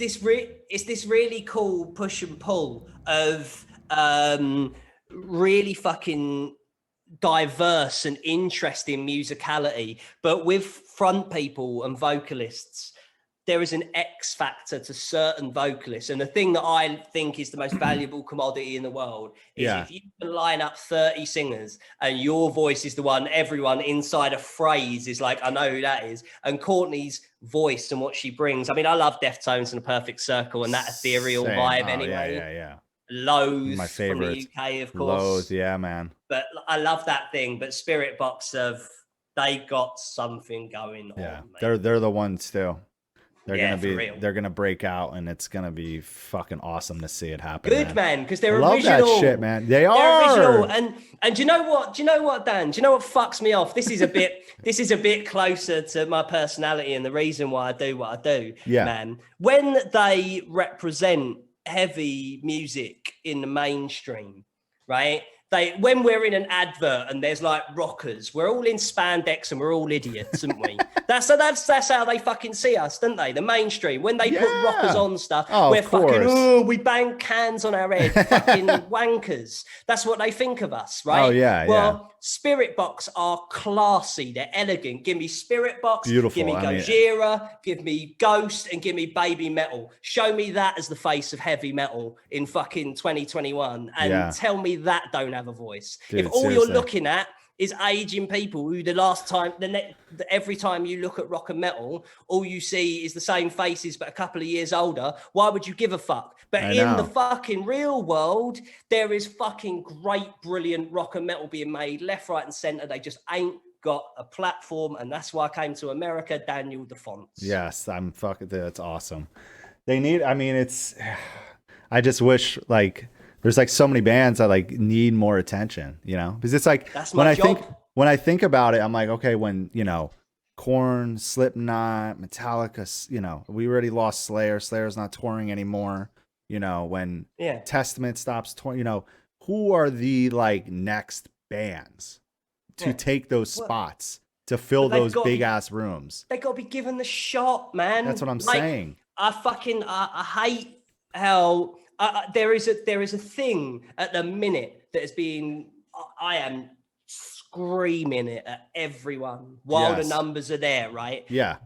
It's this really cool push and pull of really fucking diverse and interesting musicality, but with front people and vocalists, there is an X factor to certain vocalists. And the thing that I think is the most valuable commodity in the world is if you can line up 30 singers and your voice is the one everyone inside a phrase is like, I know who that is. And Courtney's voice and what she brings. I mean, I love Deftones and A Perfect Circle and that ethereal vibe anyway. Yeah. Loathe my favorite from the UK, of course. Loathe, yeah, man. But I love that thing. But Spirit Box they got something going on. Yeah, they're the ones too. They're gonna break out, and it's gonna be fucking awesome to see it happen. Good man, because they're original. Love that shit, man. They're original. And do you know what? Dan? Do you know what fucks me off? This is a bit closer to my personality and the reason why I do what I do. Yeah, man. When they represent heavy music in the mainstream, right? When we're in an advert and there's like rockers, we're all in spandex and we're all idiots, aren't we? That's how they fucking see us, don't they? The mainstream. When they put rockers on stuff, we're fucking, we bang cans on our head, fucking wankers. That's what they think of us, right? Oh, yeah, well, Spirit Box are classy. They're elegant. Give me Spirit Box. Beautiful. Give me Gojira. Give me Ghost and give me Baby Metal. Show me that as the face of heavy metal in fucking 2021 and tell me that don't have a voice. Dude, if all you're looking at is aging people who every time you look at rock and metal, all you see is the same faces but a couple of years older, why would you give a fuck? But in the fucking real world, there is fucking great, brilliant rock and metal being made left, right and center. They just ain't got a platform, and that's why I came to America. Daniel DeFonce. Yes, that's awesome. I just wish there's so many bands that need more attention, because it's that's my job. When I think about it, I'm like, okay, when, Korn, Slipknot, Metallica, we already lost Slayer. Slayer's not touring anymore. When Testament stops touring, who are the next bands to take those spots, to fill those big ass rooms? They got to be given the shot, man. That's what I'm saying. I hate how there is a thing at the minute that is being, I am screaming it at everyone while the numbers are there, right? Yeah.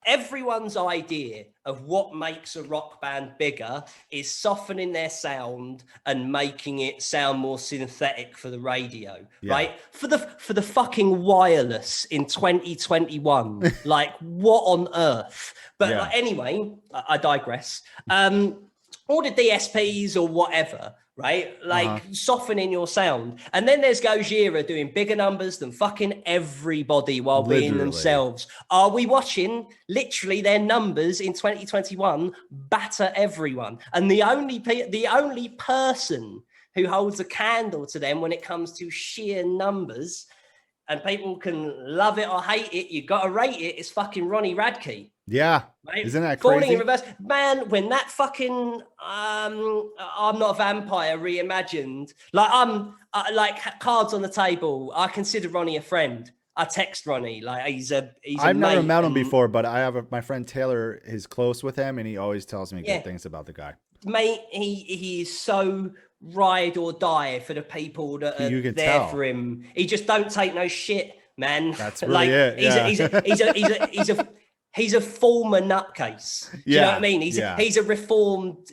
Everyone's idea of what makes a rock band bigger is softening their sound and making it sound more synthetic for the radio, right? For the fucking wireless in 2021, what on earth? But anyway, I digress. All the DSPs or whatever, right? Like softening your sound. And then there's Gojira doing bigger numbers than fucking everybody while being themselves. Are we watching literally their numbers in 2021 batter everyone? And the only person who holds a candle to them when it comes to sheer numbers, and people can love it or hate it, you got to rate it, is fucking Ronnie Radke. Yeah. Right? Isn't that crazy? Falling in reverse. Man, when that fucking I'm Not a Vampire reimagined, like like cards on the table, I consider Ronnie a friend. I text Ronnie, like he's I've never met him before, but I have my friend Taylor is close with him, and he always tells me good things about the guy. Mate, he is so ride or die for the people that are there for him. He just don't take no shit, man. That's really like it. Yeah. He's a former nutcase. Do you know what I mean? He's a reformed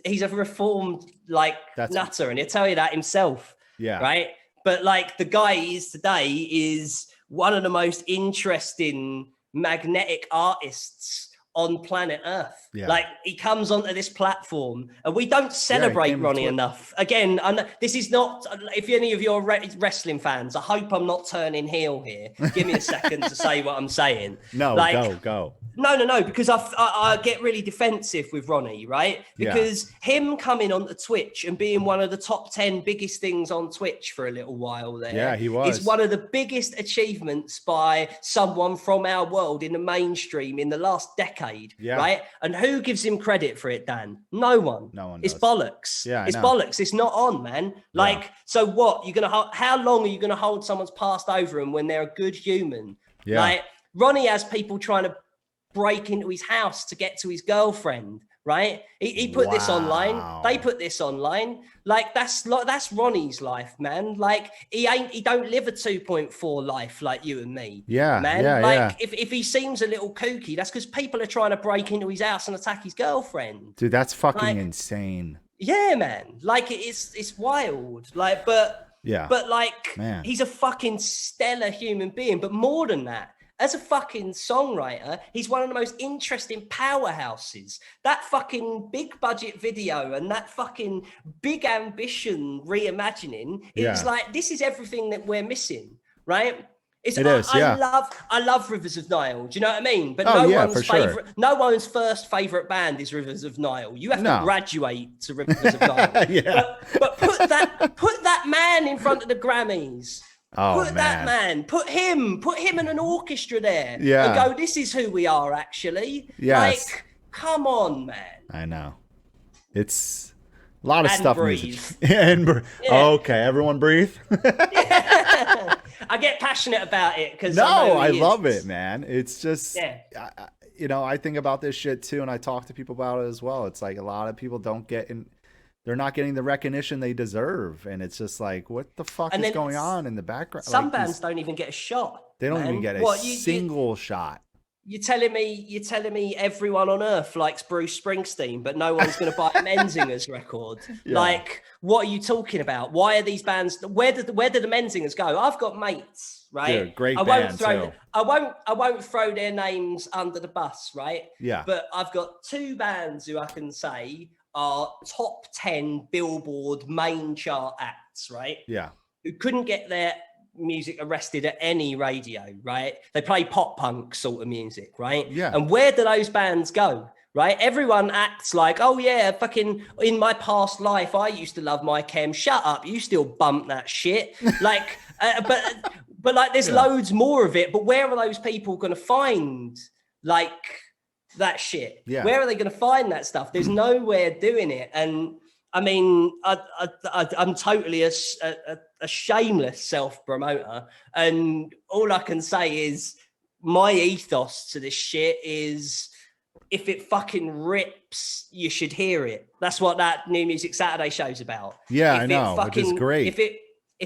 like nutter, and he'll tell you that himself. Yeah. Right. But like the guy he is today is one of the most interesting magnetic artists on planet Earth. Yeah. Like he comes onto this platform and we don't celebrate Ronnie enough. Again, this is not, if any of your wrestling fans, I hope I'm not turning heel here. Give me a second to say what I'm saying. No, go. No, because I get really defensive with Ronnie, right? Because him coming onto Twitch and being one of the top 10 biggest things on Twitch for a little while there. Yeah, he was. Is one of the biggest achievements by someone from our world in the mainstream in the last decade, right? And who gives him credit for it, Dan? No one. No one does. It's bollocks. Yeah, it's bollocks. It's not on, man. Like, so what? How long are you going to hold someone's past over them when they're a good human? Yeah. Like, Ronnie has people trying to break into his house to get to his girlfriend, right? He put this online. They put this online. Like that's Ronnie's life, man. Like he don't live a 2.4 life like you and me. Yeah, man. Like if he seems a little kooky, that's because people are trying to break into his house and attack his girlfriend. Dude, that's fucking insane. Yeah, man. Like it's wild. Like, but like, man, he's a fucking stellar human being. But more than that, as a fucking songwriter, he's one of the most interesting powerhouses. That fucking big budget video and that fucking big ambition reimagining is like, this is everything that we're missing, right? I love Rivers of Nile. Do you know what I mean? But no one's first favorite band is Rivers of Nile. You have to graduate to Rivers of Nile. But put that man in front of the Grammys. Put him in an orchestra there. Yeah. And go, this is who we are actually. Yes. Like, come on, man. I know. It's a lot of stuff. Breathe. Okay, everyone breathe. I get passionate about it because I love it, man. It's just I think about this shit too, and I talk to people about it as well. It's like a lot of people they're not getting the recognition they deserve. And it's just like, what the fuck is going on in the background? Some bands don't even get a shot. They don't even get a single shot. You're telling me everyone on earth likes Bruce Springsteen, but no one's going to buy Menzinger's record. Like, what are you talking about? Why are these bands? Where did the Menzingers go? I've got mates, right? Dude, great band too. I won't throw their names under the bus, right? Yeah. But I've got two bands who I can say are top 10 Billboard main chart acts, right? Yeah. Who couldn't get their music arrested at any radio, right? They play pop punk sort of music, right? Yeah. And where do those bands go, right? Everyone acts like, oh yeah, fucking in my past life, I used to love my Chem. Shut up, you still bump that shit. Like, but like there's loads more of it, but where are those people going to find like that shit? Yeah. Where are they going to find that stuff? There's nowhere doing it. And I mean, I'm totally a shameless self-promoter. And all I can say is my ethos to this shit is if it fucking rips, you should hear it. That's what that New Music Saturday show's about. Yeah, I know. Which is great. If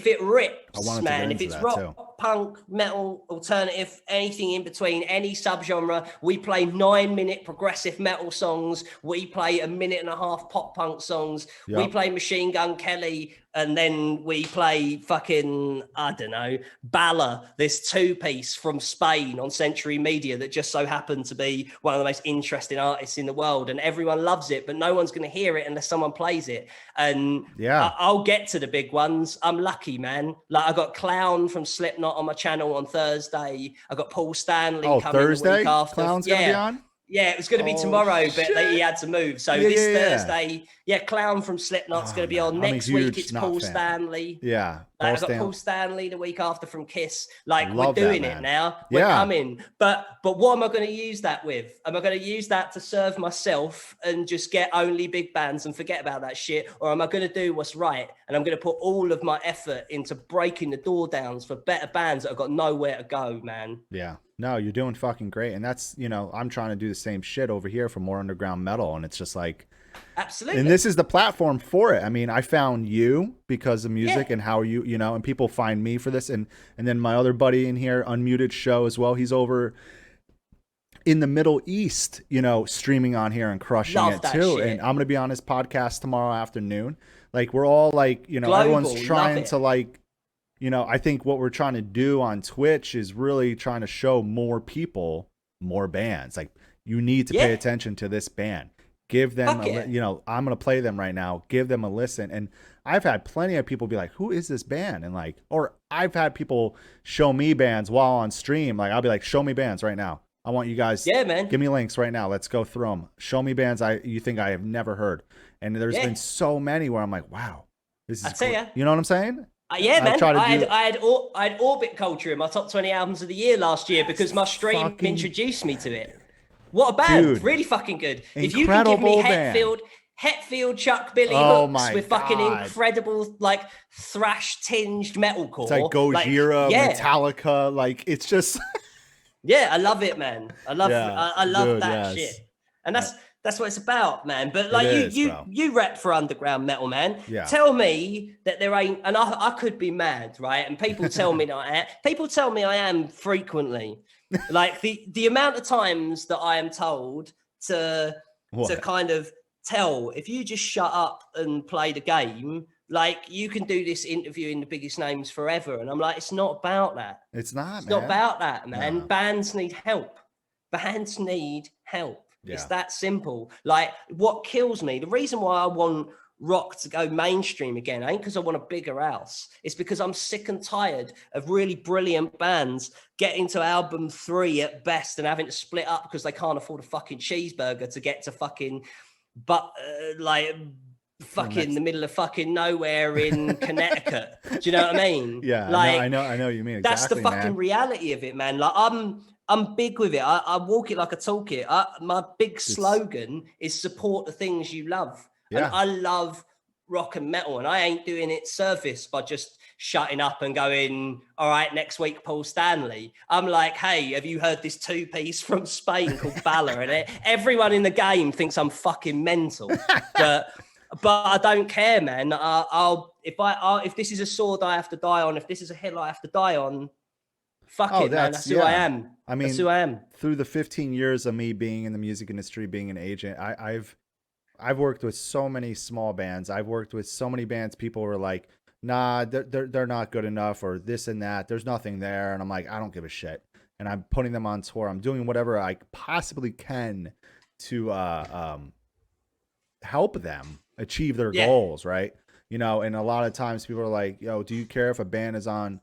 it rips, I wanted man. to get If into it's that rock, too. punk, metal, alternative, anything in between, any subgenre, we play 9-minute progressive metal songs. We play 1.5-minute pop punk songs. Yep. We play Machine Gun Kelly, and then we play fucking, I don't know, Bala, this 2-piece from Spain on Century Media that just so happened to be one of the most interesting artists in the world, and everyone loves it, but no one's going to hear it unless someone plays it. And I'll get to the big ones. I'm lucky, man. Like, I got Clown from Slipknot on my channel on Thursday. I got Paul Stanley coming Thursday? The week after. Clown's gonna be on? Yeah, it was going to be tomorrow, but he had to move. So this Thursday, Clown from Slipknot's going to be on. Next week, it's Paul Stanley. Yeah. I got Paul Stanley the week after from Kiss. Like, we're doing it now. We're coming. But what am I going to use that with? Am I going to use that to serve myself and just get only big bands and forget about that shit? Or am I going to do what's right? And I'm going to put all of my effort into breaking the door downs for better bands that have got nowhere to go, man. Yeah. No, you're doing fucking great. And that's, I'm trying to do the same shit over here for more underground metal. And it's just like, absolutely. And this is the platform for it. I mean, I found you because of music and how you and people find me for this. And then my other buddy in here, Unmuted Show as well. He's over in the Middle East, streaming on here and crushing it too. Shit. And I'm going to be on his podcast tomorrow afternoon. Like, we're all like, Global, everyone's trying to like, I think what we're trying to do on Twitch is really trying to show more people, more bands. Like, you need to pay attention to this band. Give them, I'm going to play them right now. Give them a listen. And I've had plenty of people be like, who is this band? And like, or I've had people show me bands while on stream. Like, I'll be like, show me bands right now. I want you guys, give me links right now. Let's go through them. Show me bands you think I have never heard. And there's been so many where I'm like, wow, this is cool. You know what I'm saying? Man. I had Orbit Culture in my top 20 albums of the year last year because my stream introduced me to it. What a band. Dude, really fucking good. If you can give me Hetfield, Chuck Billy hooks with fucking incredible, like, thrash-tinged metalcore. It's like Gojira, Metallica. Like, it's just... I love it, man. I love that shit. And that's what it's about, man. But like, you rep for underground metal, man. Yeah. Tell me that there ain't, and I could be mad, right? And people tell me I am frequently. Like, the amount of times that I am told to kind of tell, if you just shut up and play the game, like, you can do this interviewing the biggest names forever. And I'm like, it's not about that. It's not about that, man. No. Bands need help. Yeah. It's that simple. Like, what kills me, the reason why I want rock to go mainstream again ain't because I want a bigger house. It's because I'm sick and tired of really brilliant bands getting to album 3 at best and having to split up because they can't afford a fucking cheeseburger to get to fucking the middle of fucking nowhere in Connecticut. Do you know what I mean? Yeah, like, I know you mean. Exactly, that's the fucking reality of it, man. Like, I'm big with it. I walk it like I talk it. My big slogan is support the things you love. Yeah. And I love rock and metal, and I ain't doing it service by just shutting up and going, all right, next week, Paul Stanley. I'm like, hey, have you heard this 2-piece from Spain called Bala? And everyone in the game thinks I'm fucking mental. But I don't care, man. If this is a sword I have to die on, if this is a hill I have to die on, fuck it, man. That's who I am. I mean, that's who I am. Through the 15 years of me being in the music industry, being an agent, I've worked with so many small bands. I've worked with so many bands. People were like, nah, they're not good enough, or this and that. There's nothing there. And I'm like, I don't give a shit. And I'm putting them on tour. I'm doing whatever I possibly can to help them achieve their goals, right? And a lot of times people are like, yo, do you care if a band is on,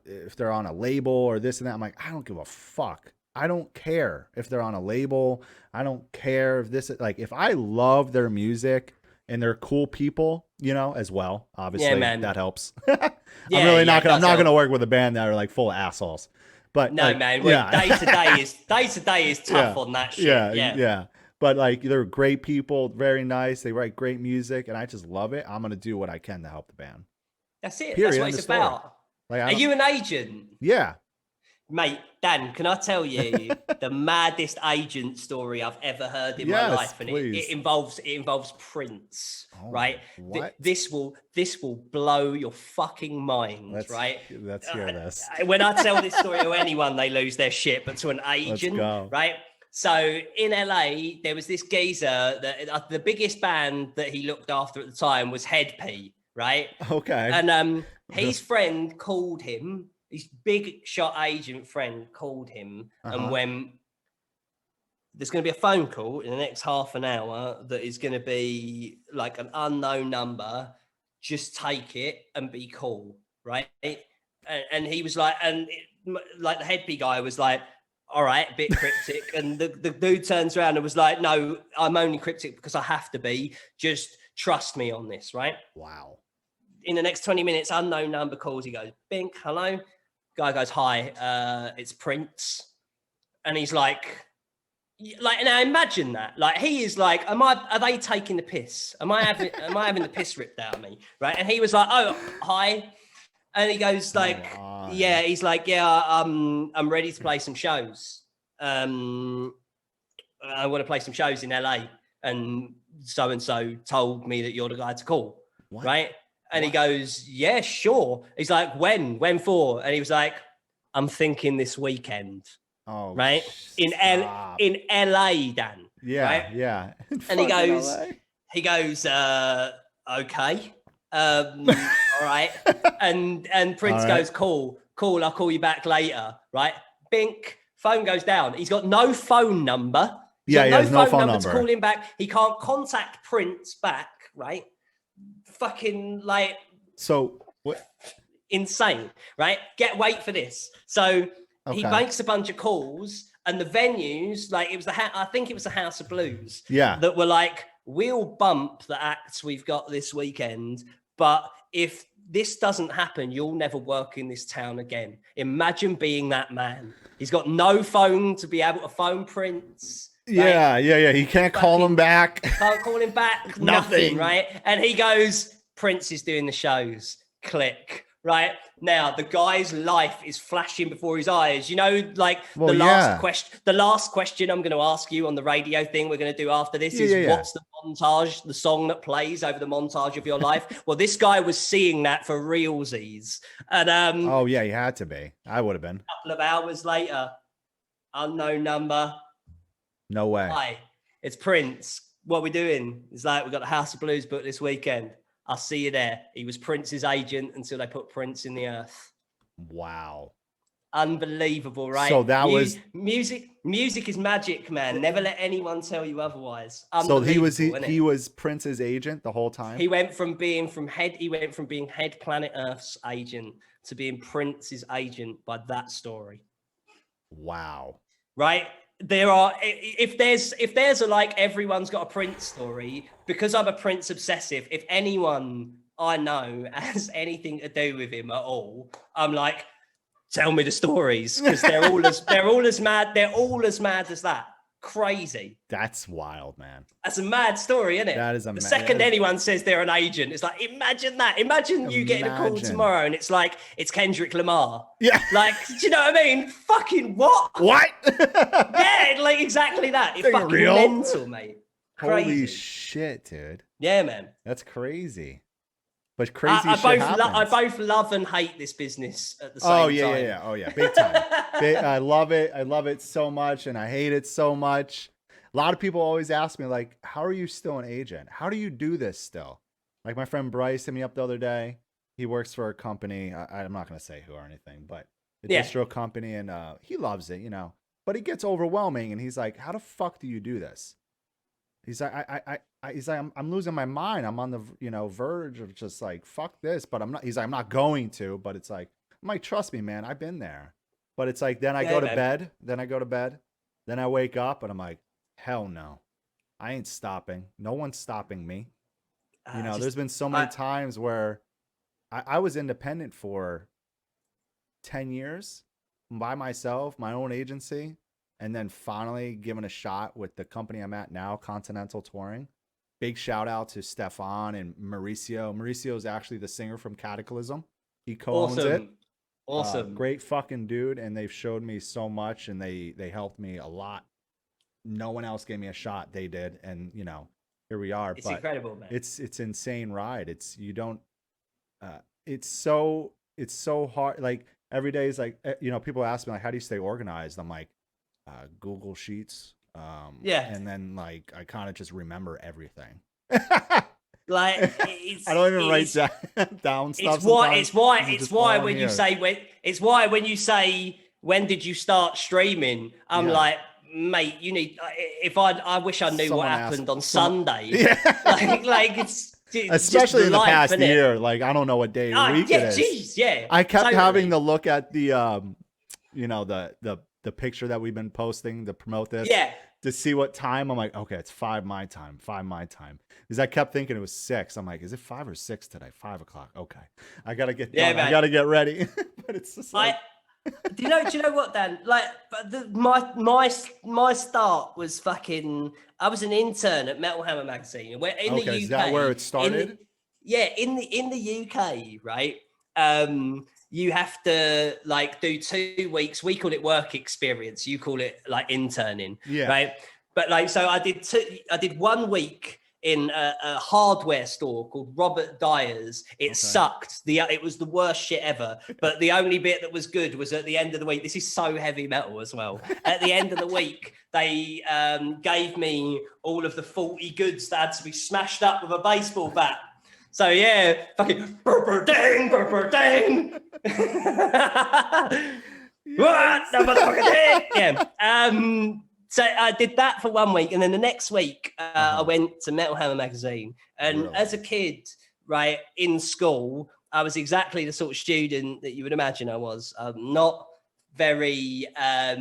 if they're on a label or this and that? I'm like, I don't give a fuck. I don't care if they're on a label. I don't care if this, like, if I love their music and they're cool people, as well, obviously that helps. I'm not going to work with a band that are like full of assholes, but no, like, man, day to day is tough on that shit. Yeah. But like, they're great people, very nice. They write great music and I just love it. I'm going to do what I can to help the band. That's it. Period. That's what it's about. Like, are you an agent? Yeah. Mate, Dan, can I tell you the maddest agent story I've ever heard in my life? And it involves Prince, right? What? This will blow your fucking mind, right? Let's hear this. When I tell this story to anyone, they lose their shit, but to an agent, right? So in LA, there was this geezer that the biggest band that he looked after at the time was Head P, right? Okay. And his friend called him. His big shot agent friend called him and went, there's going to be a phone call in the next half an hour that is going to be like an unknown number. Just take it and be cool, right? And he was like, like the headbee guy was like, all right, a bit cryptic. And the dude turns around and was like, no, I'm only cryptic because I have to be. Just trust me on this, right? Wow. In the next 20 minutes, unknown number calls. He goes, Bink, hello. Guy goes, hi, it's Prince. And he's like, now imagine that. Like, he is like, are they taking the piss? Am I having the piss ripped out of me? Right. And he was like, oh, hi. And he goes like, yeah, he's like, yeah, I'm ready to play some shows. I want to play some shows in LA. And so told me that you're the guy to call. What? Right. And he goes, yeah, sure. He's like, when for? And he was like, I'm thinking this weekend. Oh, right. In LA, Dan. Yeah. Right? Yeah. And he goes, okay. All right. And Prince goes, cool. I'll call you back later. Right. Bink, phone goes down. He's got no phone number. He has no phone number to call him back. He can't contact Prince back. Right. Fucking like. So what? Insane. Right. Wait for this. So he makes a bunch of calls and the venues, like it was I think it was the House of Blues. Yeah. That were like, we'll bump the acts we've got this weekend. But if this doesn't happen, you'll never work in this town again. Imagine being that man. He's got no phone to be able to phone Prince. Yeah. He can't call him back. Can't call him back. Nothing, right? And he goes, Prince is doing the shows. Click. Right? Now, the guy's life is flashing before his eyes. You know, like the last question I'm going to ask you on the radio thing we're going to do after this is what's the montage, the song that plays over the montage of your life? Well, this guy was seeing that for realsies. And he had to be. I would have been. A couple of hours later, unknown number. No way. Hi, it's Prince. What are we doing? It's like, we've got the House of Blues booked this weekend. I'll see you there. He was Prince's agent until they put Prince in the earth. Wow. Unbelievable, right? So that was music is magic, man. Never let anyone tell you otherwise. So he was Prince's agent the whole time? He went from being Head Planet Earth's agent to being Prince's agent by that story. Wow. Right? There are, if there's a like everyone's got a Prince story, because I'm a Prince obsessive, if anyone I know has anything to do with him at all, I'm like, tell me the stories, because they're all as mad as that. Crazy. That's wild, man. That's a mad story, isn't it? That is the second anyone says they're an agent, it's like, imagine that. Imagine you getting a call tomorrow and it's like, it's Kendrick Lamar. Yeah. Like, do you know what I mean? Fucking what? What? Yeah, like exactly that. It's fucking real? Mental, mate. Crazy. Holy shit, dude. Yeah, man. That's crazy. But crazy shit happens. I both love and hate this business at the same time. Oh yeah, big time. I love it. I love it so much, and I hate it so much. A lot of people always ask me, like, how are you still an agent? How do you do this still? Like my friend Bryce hit me up the other day. He works for a company. I'm not going to say who or anything, but a distro company, and he loves it, you know. But it gets overwhelming, and he's like, how the fuck do you do this? He's like, I'm losing my mind. I'm on the, verge of just like, fuck this, but I'm not. He's like, I'm not going to, but it's like, I'm like, trust me, man, I've been there. But it's like, then I go to bed. Then I wake up and I'm like, hell no, I ain't stopping. No one's stopping me. There's been so many times where I was independent for 10 years by myself, my own agency. And then finally given a shot with the company I'm at now, Continental Touring. Big shout out to Stefan and Mauricio. Mauricio is actually the singer from Cataclysm. He co-owns it. Awesome. Great fucking dude. And they've showed me so much, and they helped me a lot. No one else gave me a shot. They did. And here we are. It's incredible, man. It's insane ride. It's so hard. Like every day is like, people ask me like, how do you stay organized? I'm like, Google Sheets. And then like, I kind of just remember everything. Like I don't even write down stuff. It's why when you say when did you start streaming, I'm like, mate, you need. I wish I knew what happened on Sunday. Yeah. like it's especially in the past year. Like I don't know what day of the week it is. Geez, yeah. I kept having to look at the the picture that we've been posting to promote this. Yeah. To see what time. I'm like, okay, it's 5 my time. Because I kept thinking it was 6. I'm like, is it 5 or 6 today? 5 o'clock. Okay, I gotta get done. I gotta get ready. But it's just like, do you know what, Dan? Like, my start was fucking. I was an intern at Metal Hammer magazine. Where in the UK, is that where it started? In the UK, right? You have to like do 2 weeks. We call it work experience. You call it like interning, right? But like, so I did 1 week in a hardware store called Robert Dyer's. It sucked. It was the worst shit ever. But the only bit that was good was at the end of the week. This is so heavy metal as well. At the end of the week, they gave me all of the faulty goods that had to be smashed up with a baseball bat. So yeah, fucking burper dang. What the motherfucking heck? Yeah. So I did that for 1 week, and then the next week I went to Metal Hammer magazine. And as a kid, right, in school, I was exactly the sort of student that you would imagine I was. Not very there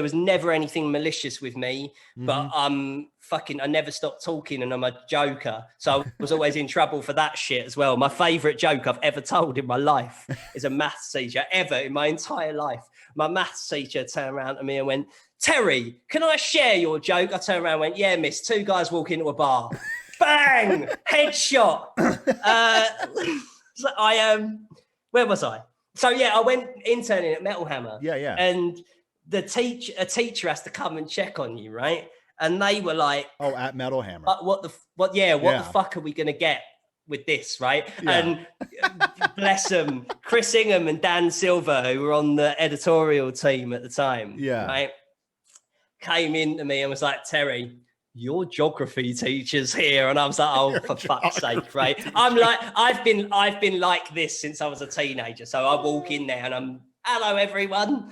was never anything malicious with me, but I never stopped talking, and I'm a joker, so I was always in trouble for that shit as well. My favorite joke I've ever told in my life is a maths teacher, ever in my entire life. My maths teacher turned around to me and went, "Terry, can I share your joke?" I turned around and went, "Yeah, miss, 2 guys walk into a bar." Bang! Headshot. Where was I? So yeah, I went interning at Metal Hammer. Yeah. And a teacher has to come and check on you, right? And they were like, "Oh, at Metal Hammer. What the fuck are we gonna get with this, right?" Yeah. And bless them, Chris Ingham and Dan Silver, who were on the editorial team at the time, right, came in to me and was like, "Terry, your geography teacher's here." And I was like, "Oh, for fuck's sake," right? I'm like, I've been like this since I was a teenager. So I walk in there and I'm, "Hello, everyone."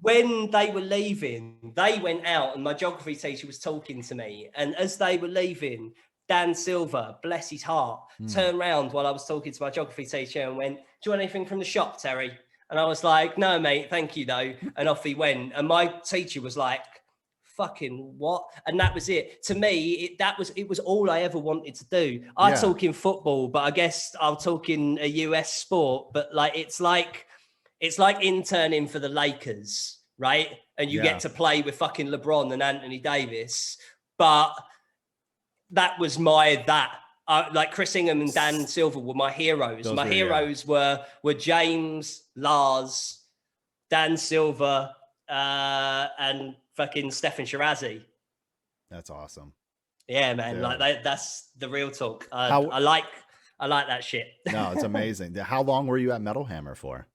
When they were leaving, they went out and my geography teacher was talking to me. And as they were leaving, Dan Silver, bless his heart, turned around while I was talking to my geography teacher and went, "Do you want anything from the shop, Terry?" And I was like, "No, mate, thank you, though." And off he went. And my teacher was like, "Fucking what?" And that was it. To me, it was all I ever wanted to do. I talk in football, but I guess I'll talk in a US sport. But like it's like interning for the Lakers, right? And you get to play with fucking LeBron and Anthony Davis. But that was like Chris Ingham and Dan Silver were my heroes. My heroes were James, Lars, Dan Silver, and fucking Stefan Shirazi. That's awesome. Yeah, man. Yeah. Like that's the real talk. I like that shit. No, it's amazing. How long were you at Metal Hammer for?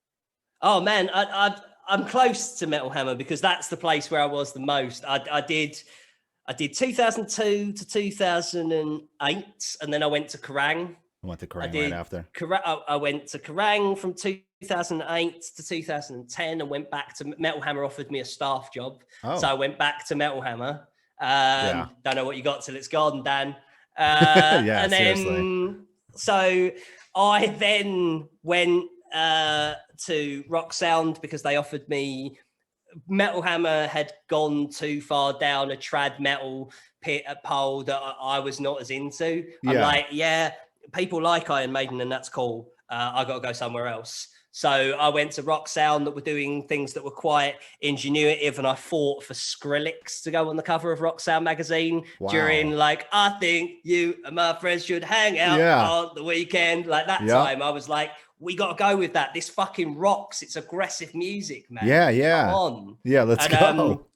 Oh man, I'm close to Metal Hammer because that's the place where I was the most. I did 2002 to 2008, and then I went to Kerrang. I went to Kerrang right after. I went to Kerrang from 2008 to 2010 and went back to Metal Hammer. Offered me a staff job, so I went back to Metal Hammer. Don't know what you got till it's gone, Dan. And then seriously. So I then went to Rock Sound because they offered me. Metal Hammer had gone too far down a trad metal pit pole that I was not as into. I'm like, people like Iron Maiden and that's cool. I got to go somewhere else. So I went to Rock Sound that were doing things that were quite ingenuitive, and I fought for Skrillex to go on the cover of Rock Sound magazine during like, I think you and my friends should hang out on the weekend. Like that time I was like, we got to go with that. This fucking rocks. It's aggressive music, man. Yeah. Come on. Yeah, let's go.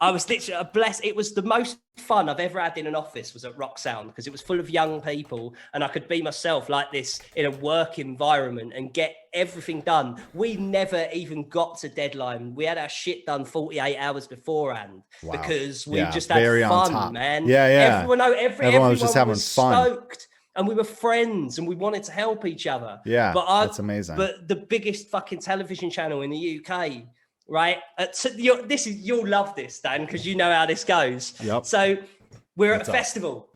I was literally blessed. It was the most fun I've ever had in an office was at Rock Sound because it was full of young people and I could be myself like this in a work environment and get everything done. We never even got to deadline. We had our shit done 48 hours beforehand because we just had fun, man. Yeah. Everyone was just having fun. Stoked. And we were friends and we wanted to help each other. Yeah, that's amazing. But the biggest fucking television channel in the UK, right? You'll love this, Dan, because you know how this goes. Yep. So we're at a festival,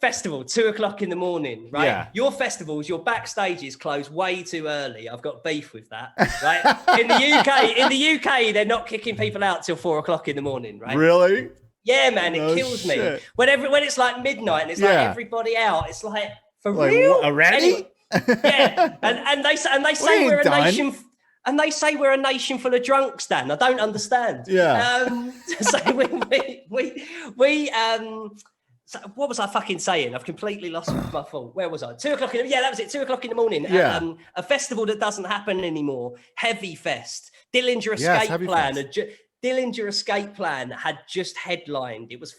2:00 in the morning, right? Yeah. Your festivals, your backstages close way too early. I've got beef with that, right? In the UK, they're not kicking people out till 4:00 in the morning, right? Really? Yeah, man, it kills me. When it's like midnight and it's like everybody out, it's like for real already. Anyway, yeah, and they say we're a nation, and they say we're a nation full of drunks, Dan. I don't understand. Yeah. So so what was I fucking saying? I've completely lost my thought. Where was I? 2:00. That was it. 2:00 in the morning. Yeah. A festival that doesn't happen anymore. Heavy Fest. Dillinger Escape Plan. Dillinger Escape Plan had just headlined. It was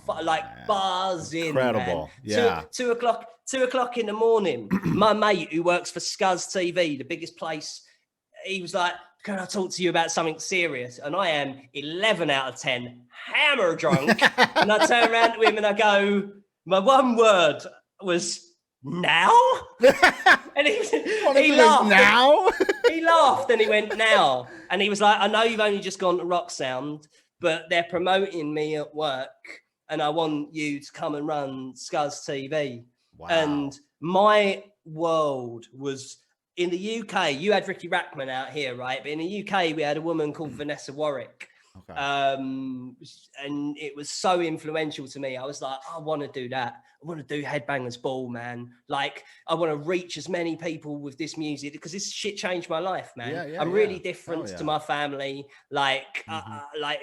buzzing. Incredible. Man. Yeah. 2:00 in the morning. My mate who works for Scuzz TV, the biggest place, he was like, can I talk to you about something serious? And I am 11 out of 10 hammer drunk. And I turn around to him and I go, my one word was, now? And he laughed. Now? He laughed and he went, now. And he was like, I know you've only just gone to Rock Sound, but they're promoting me at work and I want you to come and run Scuzz TV. Wow. And my world was, in the UK, you had Ricky Rackman out here, right? But in the UK, we had a woman called Vanessa Warwick. Okay. And it was so influential to me. I was like, I want to do that. I want to do Headbangers Ball, man. Like, I want to reach as many people with this music because this shit changed my life, man. I'm really different to my family. Like, like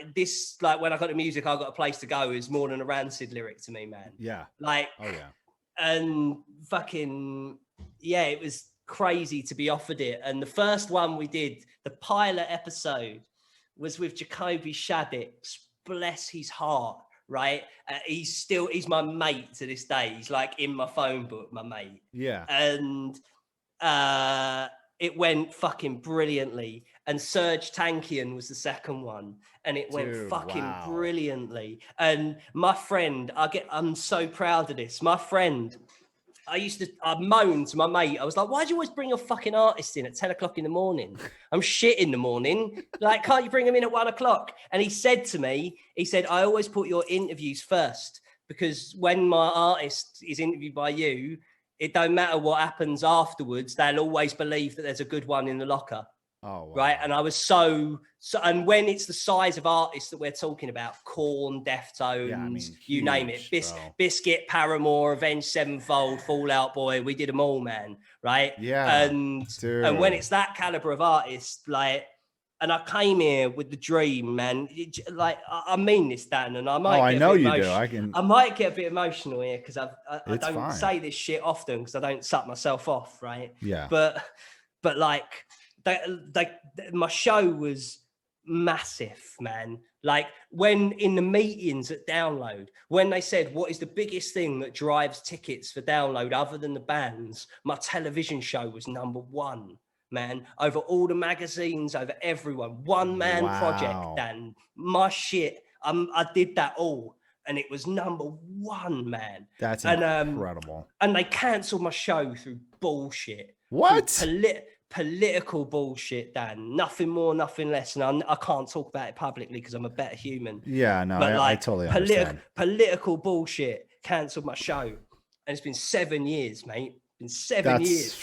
when I got to music, I got a place to go is more than a Rancid lyric to me, man. Yeah. Like, and fucking, it was crazy to be offered it. And the first one we did, the pilot episode, was with Jacoby Shaddix, bless his heart, right? He's my mate to this day. He's like in my phone book, my mate. Yeah. And it went fucking brilliantly. And Serge Tankian was the second one. And it went brilliantly. And my friend, I'm so proud of this. My friend, I moaned to my mate. I was like, why do you always bring your fucking artist in at 10:00 in the morning? I'm shit in the morning. Like, can't you bring him in at 1:00? And he said to me, I always put your interviews first because when my artist is interviewed by you, it don't matter what happens afterwards. They'll always believe that there's a good one in the locker. Oh, wow. Right. And I was so, and when it's the size of artists that we're talking about, Korn, Deftones, you name it, Biscuit, Paramore, Avenged Sevenfold, Fall Out Boy, we did them all, man. Right. Yeah. And when it's that caliber of artist, like, and I came here with the dream, man. I mean this, Dan, and I might. I know you do. I might get a bit emotional here because I don't say this shit often because I don't suck myself off, right? Yeah. But like. My show was massive, man. Like when in the meetings at Download, when they said, what is the biggest thing that drives tickets for Download other than the bands? My television show was number one, man. Over all the magazines, over everyone. One man project, Dan. My shit. I did that all. And it was number one, man. That's incredible. And they cancelled my show through bullshit. What? Political bullshit, Dan. Nothing more, nothing less. And I can't talk about it publicly because I'm a better human. Yeah, no, but I totally understand. Political bullshit cancelled my show. And it's been 7 years, mate. It's been 7 years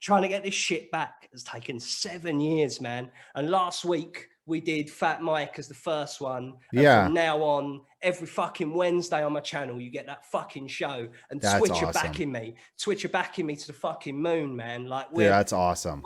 trying to get this shit back. It's taken 7 years, man. And last week we did Fat Mike as the first one. And from now on, every fucking Wednesday on my channel, you get that fucking show. And Twitch are backing me. Twitch are backing me to the fucking moon, man. Like, that's awesome.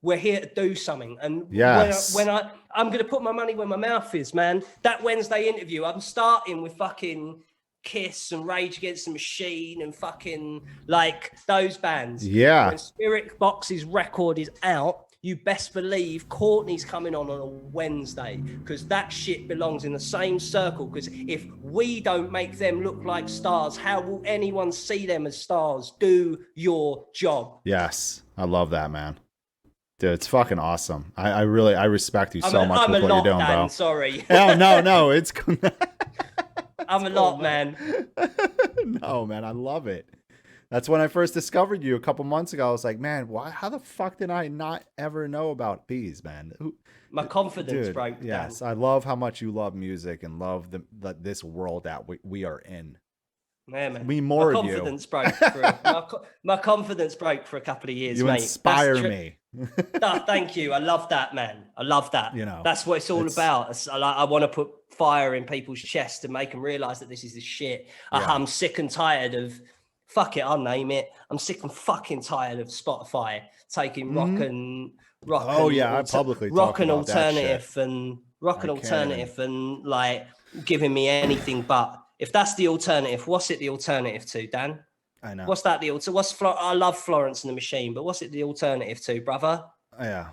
we're here to do something. And yes. when I'm going to put my money where my mouth is, man. That Wednesday interview, I'm starting with fucking Kiss and Rage Against the Machine and fucking like those bands. Yeah. When Spirit Box's record is out, you best believe Courtney's coming on a Wednesday, because that shit belongs in the same circle. Because if we don't make them look like stars, how will anyone see them as stars? Do your job. Yes. I love that, man. Dude, it's fucking awesome. I respect you so much with what you're doing, bro. Sorry. No, it's I'm a lot, man. No, man, I love it. That's when I first discovered you a couple months ago. I was like, man, why? How the fuck did I not ever know about Beez, man? My confidence broke. Yes, I love how much you love music and love this world that we are in. Yeah, man. We more of you. My confidence broke for a couple of years, you mate. Inspire me. No, thank you. I love that, man. I love that. You know, that's what it's all about. I want to put fire in people's chests to make them realize that this is the shit. Yeah. I'm sick and tired of. Fuck it, I'll name it. I'm sick and fucking tired of Spotify taking rock and alternative and like giving me anything but. If that's the alternative, what's it the alternative to, Dan? I know. What's that the alternative? I love Florence and the Machine, but what's it the alternative to, brother? Yeah.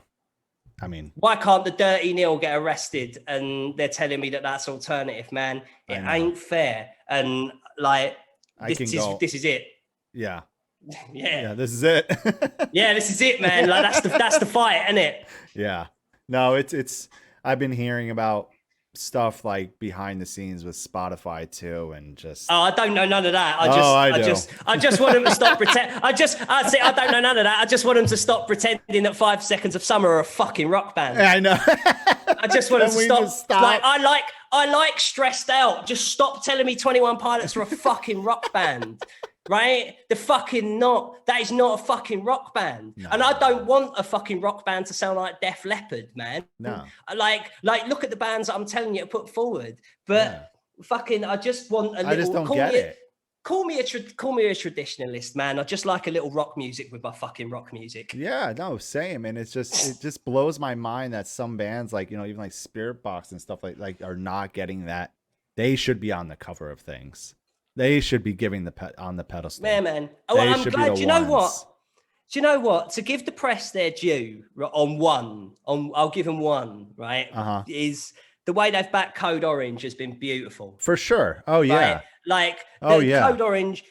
I mean, why can't the Dirty Neil get arrested and they're telling me that that's alternative, man? It ain't fair. And like, this is it. Yeah. Yeah, this is it. Yeah, this is it, man. Like that's the fight, isn't it? Yeah. No, it's I've been hearing about stuff like behind the scenes with Spotify too, and just I don't know none of that. I just want them to stop pretend. I don't know none of that. I just want them to stop pretending that 5 Seconds of Summer are a fucking rock band. I know. I just want them to stop. Like I like Stressed Out. Just stop telling me 21 Pilots are a fucking rock band. Right? They're fucking not. That is not a fucking rock band. No. And I don't want a fucking rock band to sound like Def Leppard, man. No. Like look at the bands that I'm telling you to put forward. But fucking, I just want a little. I just don't get it. Call me a traditionalist, man. I just like a little rock music with my fucking rock music. Yeah, no, same. And it just blows my mind that some bands, like, you know, even like Spirit Box and stuff like are not getting that. They should be on the cover of things. They should be giving on the pedestal. Man. Oh, I'm glad. Do you know what? To give the press their due I'll give them one, right? Is the way they've backed Code Orange has been beautiful. For sure. Oh, yeah. Right? Code Orange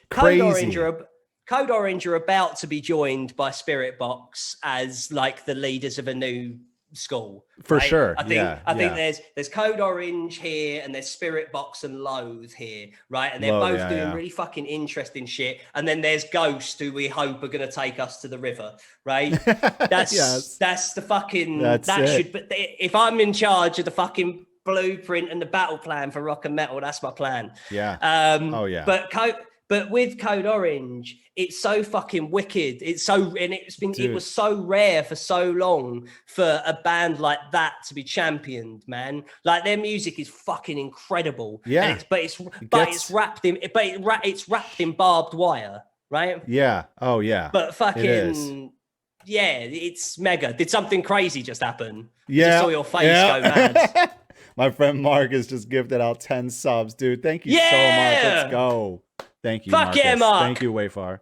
are about to be joined by Spirit Box as like the leaders of a new school. For sure. I think there's Code Orange here and there's Spirit Box and Loathe here, right? And they're both doing really fucking interesting shit. And then there's Ghost, who we hope are going to take us to the river, right? That's the fucking but if I'm in charge of the fucking blueprint and the battle plan for rock and metal, that's my plan. Yeah. But with Code Orange, it's so fucking wicked. It was so rare for so long for a band like that to be championed, man. Like their music is fucking incredible. Yeah. It's wrapped in barbed wire, right? Yeah. Oh yeah. But fucking it's mega. Did something crazy just happen? Yeah. I just saw your face go mad. My friend Mark has just gifted out 10 subs, dude. Thank you so much. Let's go. Thank you, Fuck yeah, Mark. Thank you, Wayfar.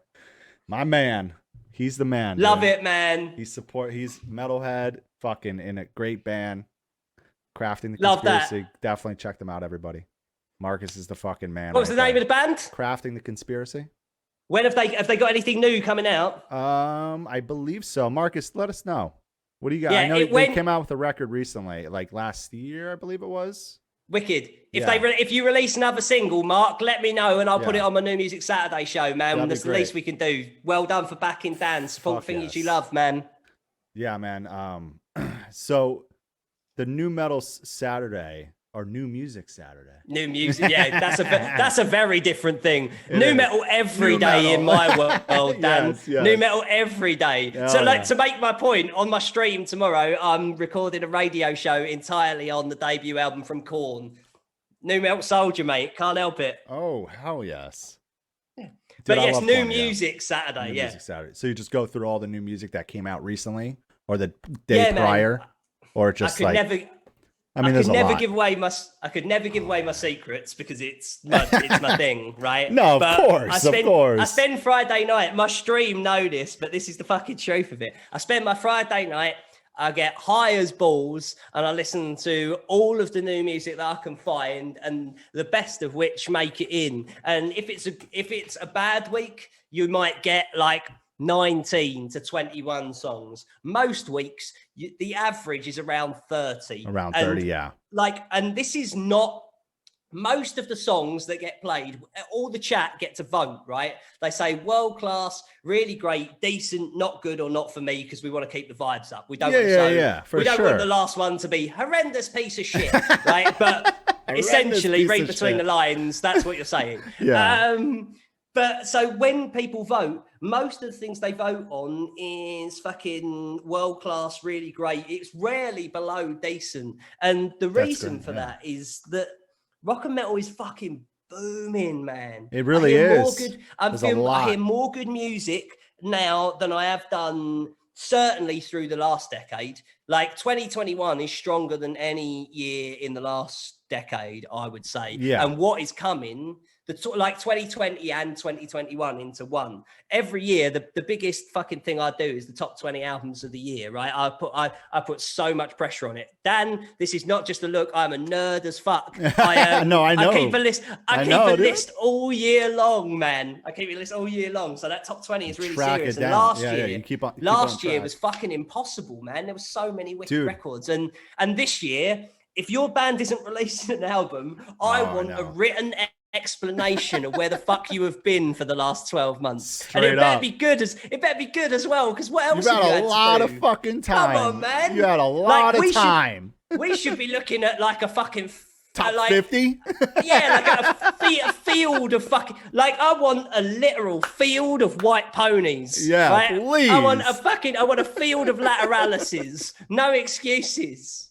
My man. He's the man. Love it, man. He's metalhead, fucking in a great band. Crafting the Conspiracy. Definitely check them out, everybody. Marcus is the fucking man. What was the name of the band? Crafting the Conspiracy. When have they got anything new coming out? I believe so. Marcus, let us know. What do you got? I know they came out with a record recently, like last year, I believe it was. Wicked. If you release another single, Mark, let me know and I'll put it on my New Music Saturday show, man. That's the least we can do. Well done for backing Dan. Support things you love, man. Yeah, man. So the New Metal Saturday or New Music Saturday. New music, yeah. That's a very different thing. New metal every day in my world, Dan. Yes. New metal every day. To make my point, on my stream tomorrow, I'm recording a radio show entirely on the debut album from Korn. New Metal Soldier, mate. Can't help it. Oh, hell yes. Yeah. Dude, but yes, New Music Saturday. New Music Saturday. So you just go through all the new music that came out recently, or the day prior, man. or just I like. could there's never a lot. I could never give away my secrets because it's my thing, right? No, but of course. I spend Friday night. My stream know this, but this is the fucking truth of it. I spend my Friday night. I get high as balls, and I listen to all of the new music that I can find, and the best of which make it in. And if it's a bad week, you might get like 19 to 21 songs. Most weeks, the average is around 30. Around 30, yeah. And this is not most of the songs that get played. All the chat get to vote, right? They say world class, really great, decent, not good, or not for me, because we want to keep the vibes up. We don't want the last one to be horrendous piece of shit, right? But essentially, read between the lines. That's what you're saying. Yeah. But so when people vote, most of the things they vote on is fucking world class, really great. It's rarely below decent. And the reason for that is that rock and metal is fucking booming, man. It really is. I hear more good music now than I have done certainly through the last decade. Like 2021 is stronger than any year in the last decade, I would say. Yeah. And what is coming, like 2020 and 2021 into one. Every year, the biggest fucking thing I do is the top 20 albums of the year, right? I put so much pressure on it. Dan, this is not just a look. I'm a nerd as fuck. I know. I keep a list. I keep a list all year long, man. I keep a list all year long. So that top 20 is really serious. And last year was fucking impossible, man. There was so many wicked records. And this year, if your band isn't releasing an album, I want a written explanation of where the fuck you have been for the last 12 months. And it better be good as well, because what else you had a lot of fucking time. Come on, man. You had a lot of time. We should be looking at like a fucking top 50. Yeah, like a field of fucking, like I want a literal field of white ponies. Yeah, right? Please. I want a field of lateralis. No excuses.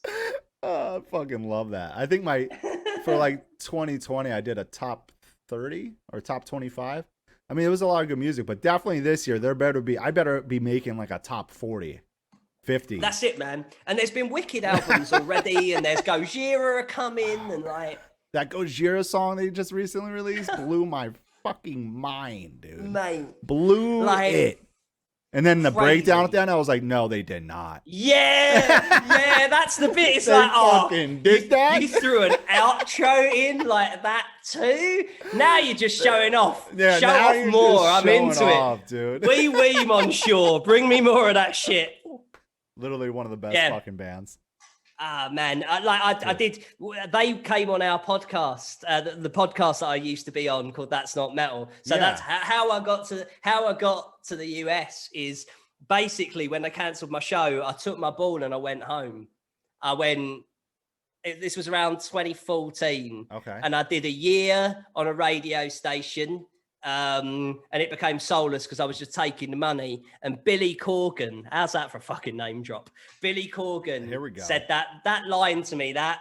I fucking love that. I think for like 2020, I did a top 30 or top 25. I mean, it was a lot of good music, but definitely this year, I better be making like a top 40, 50. That's it, man. And there's been wicked albums already, and there's Gojira coming, and like that Gojira song they just recently released blew my fucking mind, dude. Mate. Blew it. And then the breakdown at the end, I was like, no, they did not. Yeah, that's the bit. It's like, did that? You threw an outro in like that too? Now you're just showing off. Yeah, Show off more. I'm into it. Dude. Wee, monsieur. Bring me more of that shit. Literally one of the best fucking bands. Man, I did. They came on our podcast, the podcast that I used to be on called That's Not Metal. So that's how I got to the US. Is basically when they cancelled my show, I took my ball and I went home. This was around 2014. Okay. And I did a year on a radio station. And it became soulless because I was just taking the money. And Billy Corgan, how's that for a fucking name drop? Billy Corgan Here we go. said that line to me, that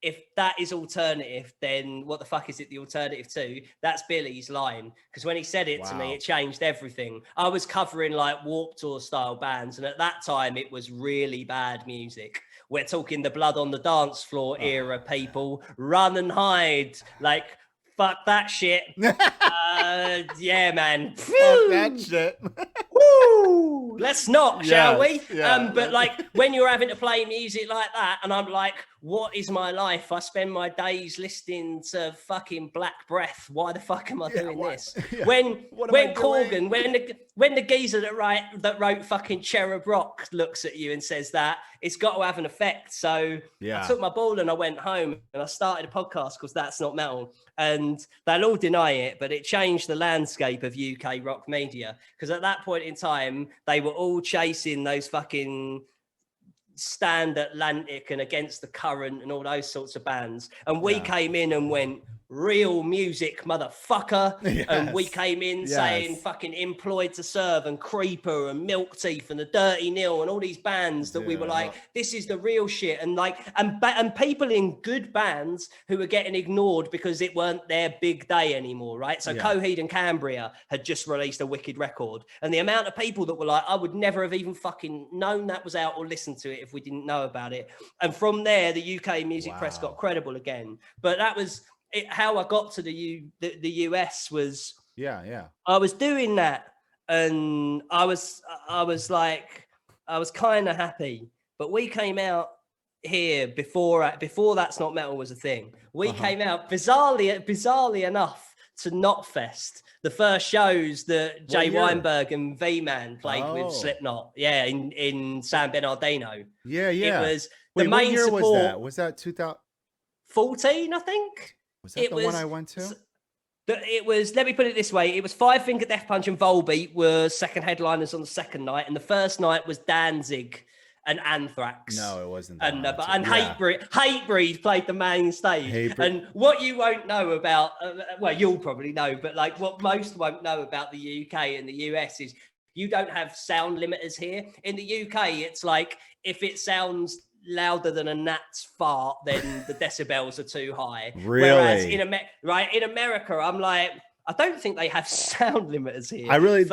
if that is alternative, then what the fuck is it the alternative to? That's Billy's line. Because when he said it to me, it changed everything. I was covering like Warped Tour style bands, and at that time it was really bad music. We're talking the Blood on the Dance Floor era, people. Run and Hide, like fuck that shit. Yeah, man. Fuck that shit. Woo! Let's knock, shall we? Yeah. But like when you're having to play music like that, and I'm like, what is my life? I spend my days listening to fucking Black Breath. Why the fuck am I doing this? Yeah. When Corgan, when the geezer that wrote fucking Cherub Rock looks at you and says that, it's got to have an effect. So I took my ball and I went home and I started a podcast because That's Not Metal. And they'll all deny it, but it changed the landscape of UK rock media. Because at that point in time, they were all chasing those fucking Stand Atlantic and Against the Current and all those sorts of bands. And we came in and went, real music, motherfucker. Yes. And we came in saying fucking Employed to Serve and Creeper and Milk Teeth and the Dirty Nil and all these bands that we were like, this is the real shit. And like, and people in good bands who were getting ignored because it weren't their big day anymore, right? So Coheed and Cambria had just released a wicked record. And the amount of people that were like, I would never have even fucking known that was out or listened to it if we didn't know about it. And from there, the UK music press got credible again. But that was how I got to the US was I was doing that, and I was kind of happy. But we came out here before That's Not Metal was a thing. We came out bizarrely enough to Knotfest, the first shows that Jay Weinberg and V-Man played with Slipknot. Yeah, in San Bernardino. Yeah. It was the main what year support. Was that? Was that 2014? I think. Was that the one I went to? It was, let me put it this way. It was Five Finger Death Punch and Volbeat were second headliners on the second night. And the first night was Danzig and Anthrax. No, it wasn't. Hatebreed played the main stage. And what you won't know about, well, you'll probably know, but like what most won't know about the UK and the US is you don't have sound limiters here. In the UK, it's like if it sounds louder than a gnat's fart, then the decibels are too high. Really? Whereas in America, I'm like, I don't think they have sound limiters here. I really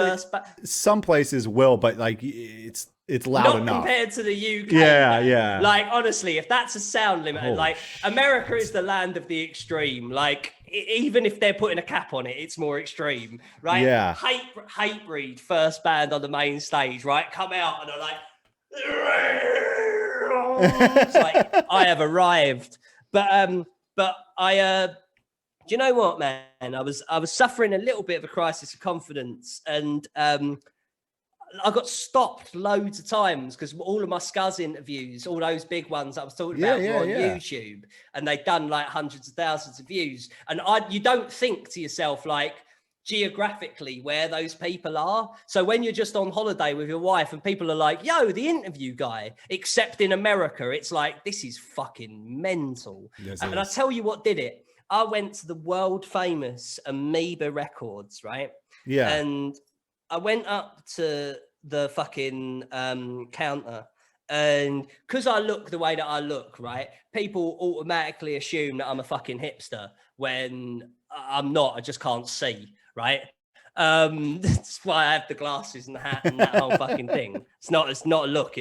some places will, but like it's loud not enough compared to the UK. Yeah. Like honestly, if that's a sound limiter, America is the land of the extreme. Like even if they're putting a cap on it, it's more extreme, right? Yeah. Hatebreed, first band on the main stage, right? Come out and are like. It's like I have arrived, but I do you know what, man? I was suffering a little bit of a crisis of confidence, and I got stopped loads of times because all of my Scuzz interviews, all those big ones I was talking about, were on YouTube, and they'd done like hundreds of thousands of views, and you don't think to yourself like geographically where those people are. So when you're just on holiday with your wife and people are like, yo, the interview guy, except in America, it's like, this is fucking mental. Yes, and I tell you what did it. I went to the world famous Amoeba Records, right? Yeah. And I went up to the fucking counter, and because I look the way that I look, right, people automatically assume that I'm a fucking hipster when I'm not. I just can't see. Right. That's why I have the glasses and the hat and that whole fucking thing. It's not a look,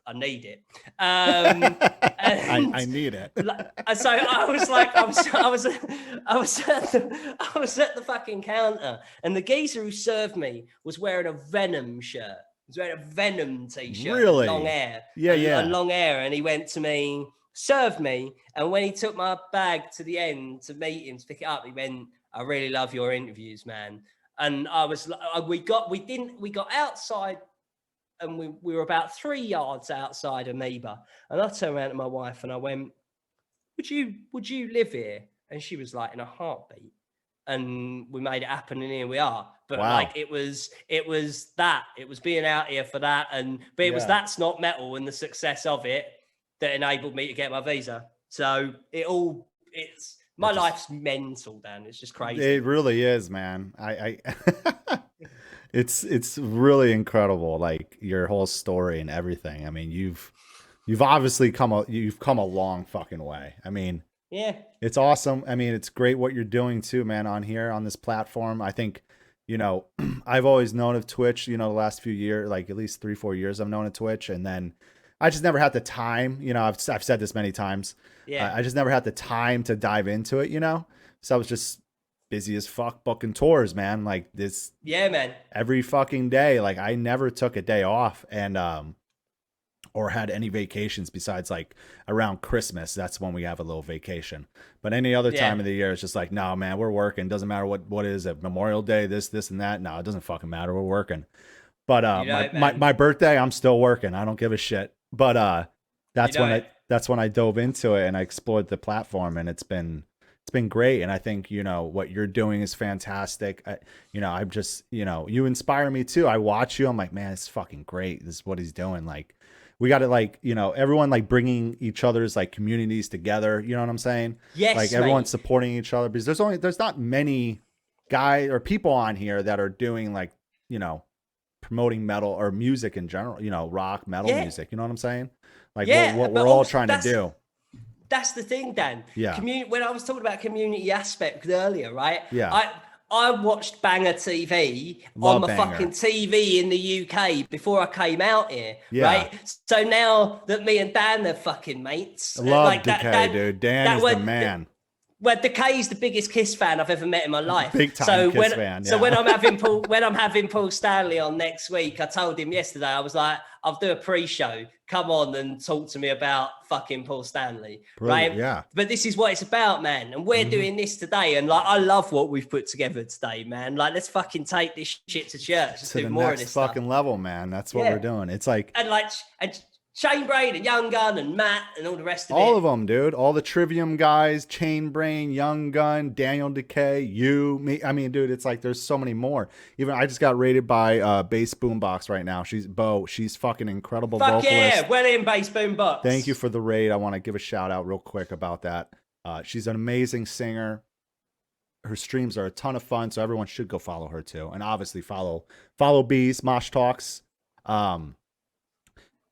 I need it. I need it. So I was like, I was at the fucking counter, and the geezer who served me was wearing a Venom shirt. He was wearing a Venom t-shirt. Really? Long hair. Yeah. Long hair. And he went to me, served me, and when he took my bag to the end to meet him, to pick it up, he went, I really love your interviews, man. And I was like, we got outside, and we were about 3 yards outside Amoeba. And I turned around to my wife and I went, would you live here? And she was like, in a heartbeat. And we made it happen, and here we are. But like it was being out here for that, but it was That's Not Metal and the success of it that enabled me to get my visa. So my life's mental, Dan. It's just crazy. It really is, man. I it's really incredible, like your whole story and everything. I mean, you've obviously come a long fucking way. I mean, yeah, it's awesome. I mean, it's great what you're doing too, man, on here on this platform. I think, I've always known of Twitch, the last few years, like at least 3-4 years I've known of Twitch, and then I just never had the time, I've said this many times. Yeah. I just never had the time to dive into it, So I was just busy as fuck booking tours, man. Like this. Yeah, man. Every fucking day. Like I never took a day off and, or had any vacations besides like around Christmas. That's when we have a little vacation. But any other time of the year, it's just like, no, man, we're working. Doesn't matter what is it, Memorial Day, this and that. No, it doesn't fucking matter. We're working. But my birthday, I'm still working. I don't give a shit. But that's when I dove into it and I explored the platform, and it's been great. And I think, what you're doing is fantastic. I'm just, you inspire me too. I watch you. I'm like, man, it's fucking great. This is what he's doing. Like we got to like, you know, everyone like bringing each other's like communities together. You know what I'm saying? Yes, like everyone's supporting each other, because there's not many guys or people on here that are doing like, you know, promoting metal or music in general, you know, rock, metal music. You know what I'm saying? Like what we're all trying to do. That's the thing, Dan. Yeah. When I was talking about community aspect earlier, right? Yeah. I watched Banger TV on my fucking TV in the UK before I came out here, right? So now that me and Dan are fucking mates, love like Decay, dude. Dan is the man. Well, Decay's the biggest Kiss fan I've ever met in my life. Big time Kiss fan. Yeah. So when I'm having Paul Stanley on next week, I told him yesterday, I was like, I'll do a pre-show. Come on and talk to me about fucking Paul Stanley, right? Yeah. But this is what it's about, man. And we're doing this today. And like, I love what we've put together today, man. Like, let's fucking take this shit to church. Let's do more of this fucking stuff. level, man. That's what we're doing. It's like, and Chainbrain and Young Gun and Matt and all the rest of it. All of them, dude. All the Trivium guys, Chainbrain, Young Gun, Daniel Decay, you, me. I mean, dude, it's like there's so many more. Even I just got rated by Bass Boombox right now. She's fucking incredible vocalist. Yeah, well in Bass Boombox. Thank you for the raid. I want to give a shout out real quick about that. She's an amazing singer. Her streams are a ton of fun, so everyone should go follow her too. And obviously follow Beez, MoshTalks.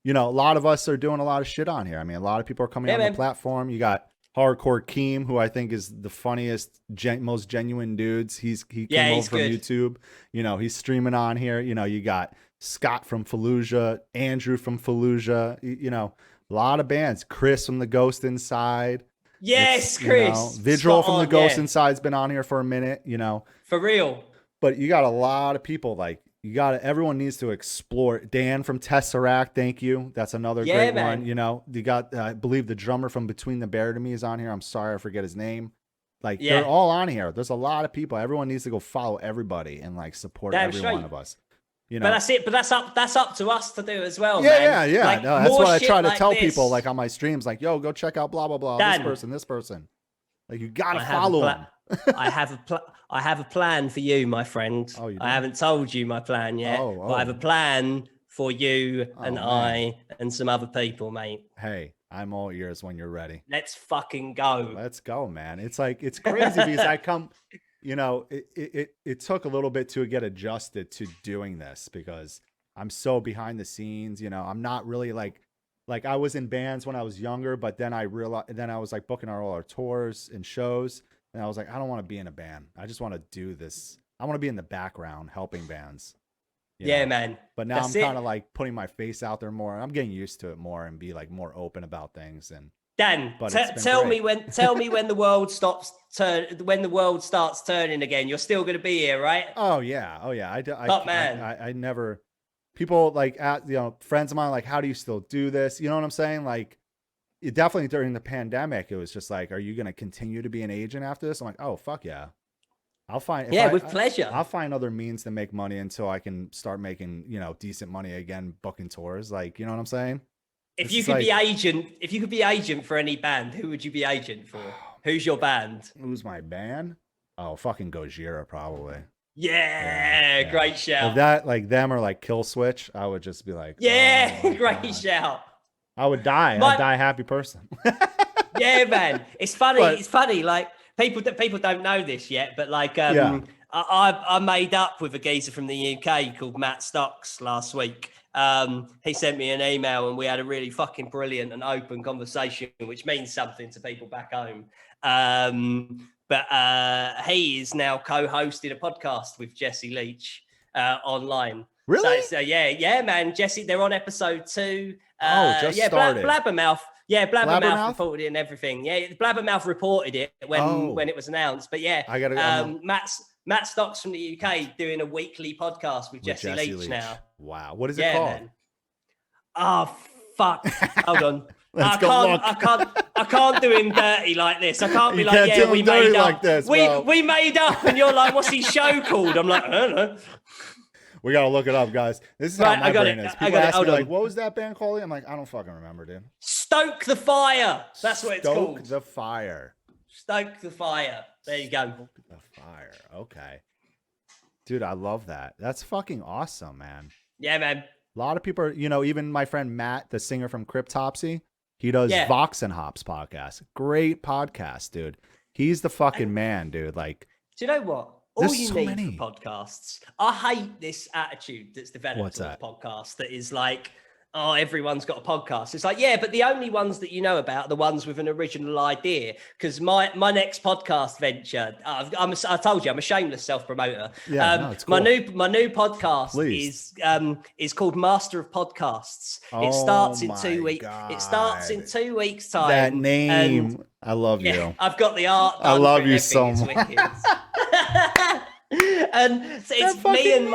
You know, a lot of us are doing a lot of shit on here. I mean, a lot of people are coming on the platform. You got Hardcore Keem, who I think is the funniest, most genuine dudes. He came over from YouTube. You know, he's streaming on here. You know, you got Scott from Fallujah, Andrew from Fallujah. You know, a lot of bands. Chris from the Ghost Inside. Yes, Chris. You know, Vigil from the Ghost Inside's been on here for a minute. You know, for real. But you got a lot of people like. Everyone needs to explore. Dan from Tesseract, thank you. That's another great one. You know, you got, I believe the drummer from Between the Bear to Me is on here. I'm sorry, I forget his name. Like, they're all on here. There's a lot of people. Everyone needs to go follow everybody and like support every one of us. You know, but that's it. But that's up to us to do as well. Yeah. Like, no, that's what I try to tell people, like on my streams, like, yo, go check out blah blah blah. Dan, this person. Like, you gotta follow them. I have a plan for you, my friend. Oh, you do? I haven't told you my plan yet, but I have a plan for you and I and some other people, mate. Hey, I'm all ears when you're ready. Let's fucking go. Let's go, man. It's like, it's crazy because you know, it took a little bit to get adjusted to doing this because I'm so behind the scenes. You know, I'm not really like I was in bands when I was younger, but then I was like booking all our tours and shows. And I was like, I don't want to be in a band. I just want to do this. I want to be in the background helping bands. Yeah, know? man. But now I'm kind of like putting my face out there more. I'm getting used to it more and be like more open about things. And Dan, tell me when the world starts turning again. You're still going to be here, right? Oh yeah. I never. People like friends of mine like, how do you still do this? You know what I'm saying? Like. Definitely during the pandemic, it was just like, are you going to continue to be an agent after this? I'm like, oh, fuck yeah. I'll find. With pleasure. I'll find other means to make money until I can start making, you know, decent money again, booking tours. Like, you know what I'm saying? If you could be agent for any band, who would you be agent for? Who's your band? Who's my band? Oh, fucking Gojira, probably. Yeah, great shout. If that, like them or like Kill Switch, I would just be like, great shout. I would die. I'd die a happy person. Yeah, man. It's funny. It's funny. Like people don't know this yet, but like I made up with a geezer from the UK called Matt Stocks last week. He sent me an email and we had a really fucking brilliant and open conversation, which means something to people back home. But he is now co-hosting a podcast with Jesse Leach online. Really? So yeah, man. Jesse, they're on episode 2. Started. Blabbermouth. Yeah, Blabbermouth reported it and everything. Yeah, Blabbermouth reported it when it was announced. But yeah, I gotta. Matt Stocks from the UK doing a weekly podcast with Jesse Leach now. Wow, what is it called? Man. Oh fuck! Hold on. I can't do him dirty like this. I can't be like, we made up. Like this, we made up, and you're like, what's his show called? I'm like, I don't know. We gotta look it up, guys. This is how my brain is. People ask me like, what was that band called? I'm like, I don't fucking remember, dude. Stoke the Fire. That's what it's called. Stoke the Fire. Stoke the Fire. There you go. Stoke the Fire. Okay. Dude, I love that. That's fucking awesome, man. Yeah, man. A lot of people are, even my friend Matt, the singer from Cryptopsy, he does Vox and Hops podcast. Great podcast, dude. He's the fucking man, dude. Like, do you know what? All you need for podcasts. I hate this attitude that's developed on podcasts that is like, oh, everyone's got a podcast. It's like, yeah, but the only ones that you know about are the ones with an original idea. Because my next podcast venture, I told you, I'm a shameless self-promoter. Yeah, no, it's cool. My new podcast is called Master of Podcasts. It starts in 2 weeks. It starts in 2 weeks' time. That name, I love you. I've got the art. I love you so much. And so it's me and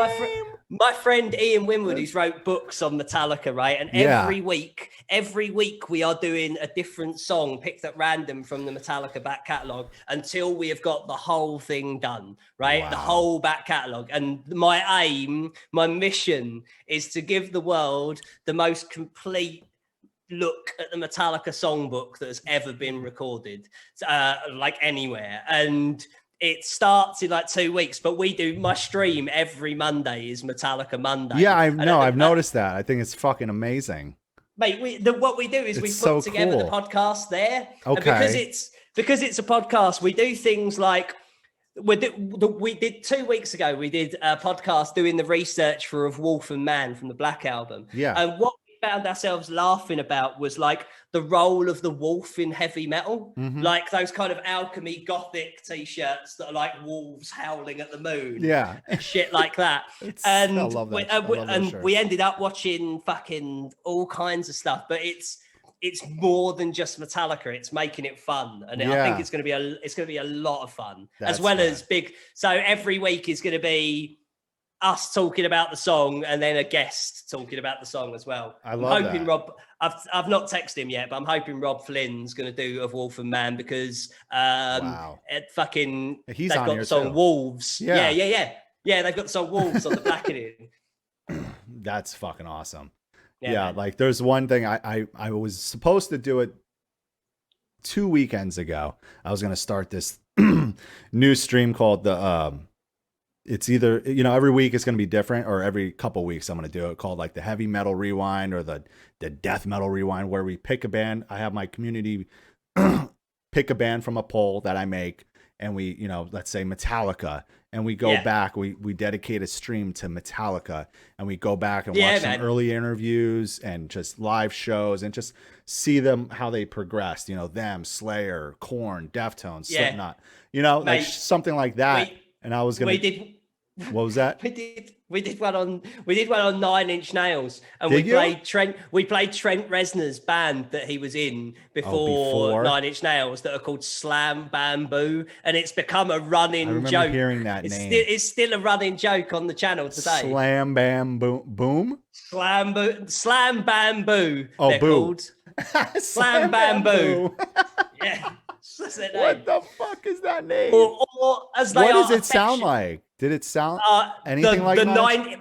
my friend Ian Winwood, who's wrote books on Metallica, right? And every week we are doing a different song picked at random from the Metallica back catalogue until we have got the whole thing done, right? Wow. The whole back catalogue. And my mission is to give the world the most complete look at the Metallica songbook that has ever been recorded, like anywhere. And it starts in like 2 weeks, but my stream every Monday is Metallica Monday. Yeah, I've noticed that. I think it's fucking amazing. Mate, what we do is we put together the podcast there. Okay. And because it's a podcast, we do things like we did 2 weeks ago, we did a podcast doing the research for Of Wolf and Man from the Black Album. Yeah. And what we found ourselves laughing about was like the role of the wolf in heavy metal, like those kind of alchemy gothic t-shirts that are like wolves howling at the moon, and shit like that. I love that. We ended up watching fucking all kinds of stuff, but it's more than just Metallica. It's making it fun, and I think it's going to be a lot of fun, as well as big. So every week is going to be us talking about the song and then a guest talking about the song as well. I'm hoping that. Rob, I've not texted him yet, but I'm hoping Rob Flynn's going to do Of Wolf and Man because they've got the song too. Wolves. Yeah. They've got the song Wolves on the blackening. That's fucking awesome. Yeah, like there's one thing I was supposed to do it 2 weekends ago. I was going to start this new stream called it's either, every week it's going to be different, or every couple weeks I'm going to do it, called like the Heavy Metal Rewind or the Death Metal Rewind, where we pick a band. I have my community pick a band from a poll that I make, and we, let's say Metallica, and we go back, we dedicate a stream to Metallica, and we go back and watch some early interviews and just live shows and just see them, how they progressed, them, Slayer, Korn, Deftones, Slipknot, like something like that. And I was going to... What was that? We did one on 9 Inch Nails, and we played Trent Reznor's band that he was in before 9 Inch Nails, that are called Slam Bamboo, and it's become a running joke. I remember hearing that name. It's still a running joke on the channel today. Slam Bamboo Boom? Slam Bamboo. Oh, they're called. Slam Bamboo. Yeah. What the fuck is that name? Or as they what does it sound like? Did it sound anything like that?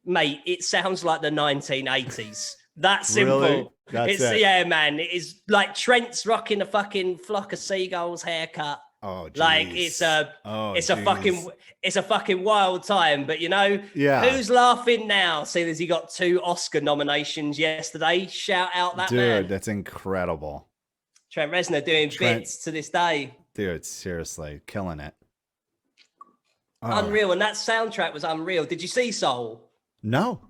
Mate, it sounds like the 1980s. That simple. Really? That's it. Yeah, man. It is like Trent's rocking a fucking flock of seagulls haircut. Oh, geez. Like it's a fucking wild time. But who's laughing now? See, he got 2 Oscar nominations yesterday. Shout out that man. Dude, that's incredible. Trent Reznor doing bits to this day. Dude, seriously, killing it. Unreal. And that soundtrack was unreal. Did you see Soul? No.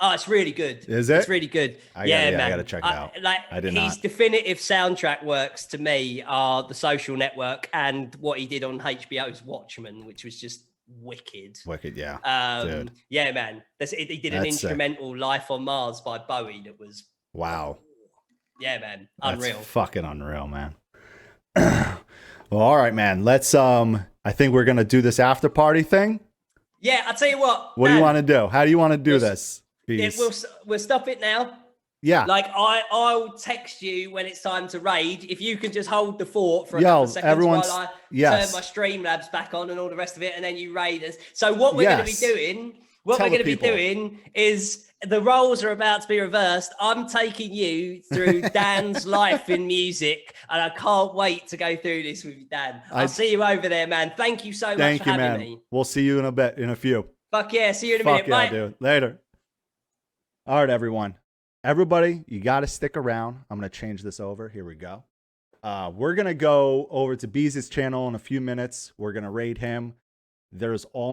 Oh, it's really good. Is it? It's really good. Man. I gotta check it out. His definitive soundtrack works to me are The Social Network and what he did on HBO's Watchmen, which was just wicked. Wicked, yeah. Dude. Yeah, man. He did an instrumental Life on Mars by Bowie that was... Wow. Yeah, man. Unreal. That's fucking unreal, man. Well, all right, man. Let's I think we're gonna do this after party thing. Yeah, I'll tell you what. What do you want to do? How do you want to do this? We'll stop it now. Yeah. Like I'll text you when it's time to raid. If you can just hold the fort for a couple of seconds while I turn my Streamlabs back on and all the rest of it, and then you raid us. So what we're going to be doing, is the roles are about to be reversed. I'm taking you through Dan's life in music, and I can't wait to go through this with you, Dan. I'll see you over there, man. Thank you so much for having me. We'll see you in a few. Fuck yeah. See you in a minute. Bye. Dude. Later. All right, everyone. Everybody, you got to stick around. I'm going to change this over. Here we go. We're going to go over to Beez's channel in a few minutes. We're going to raid him. There's all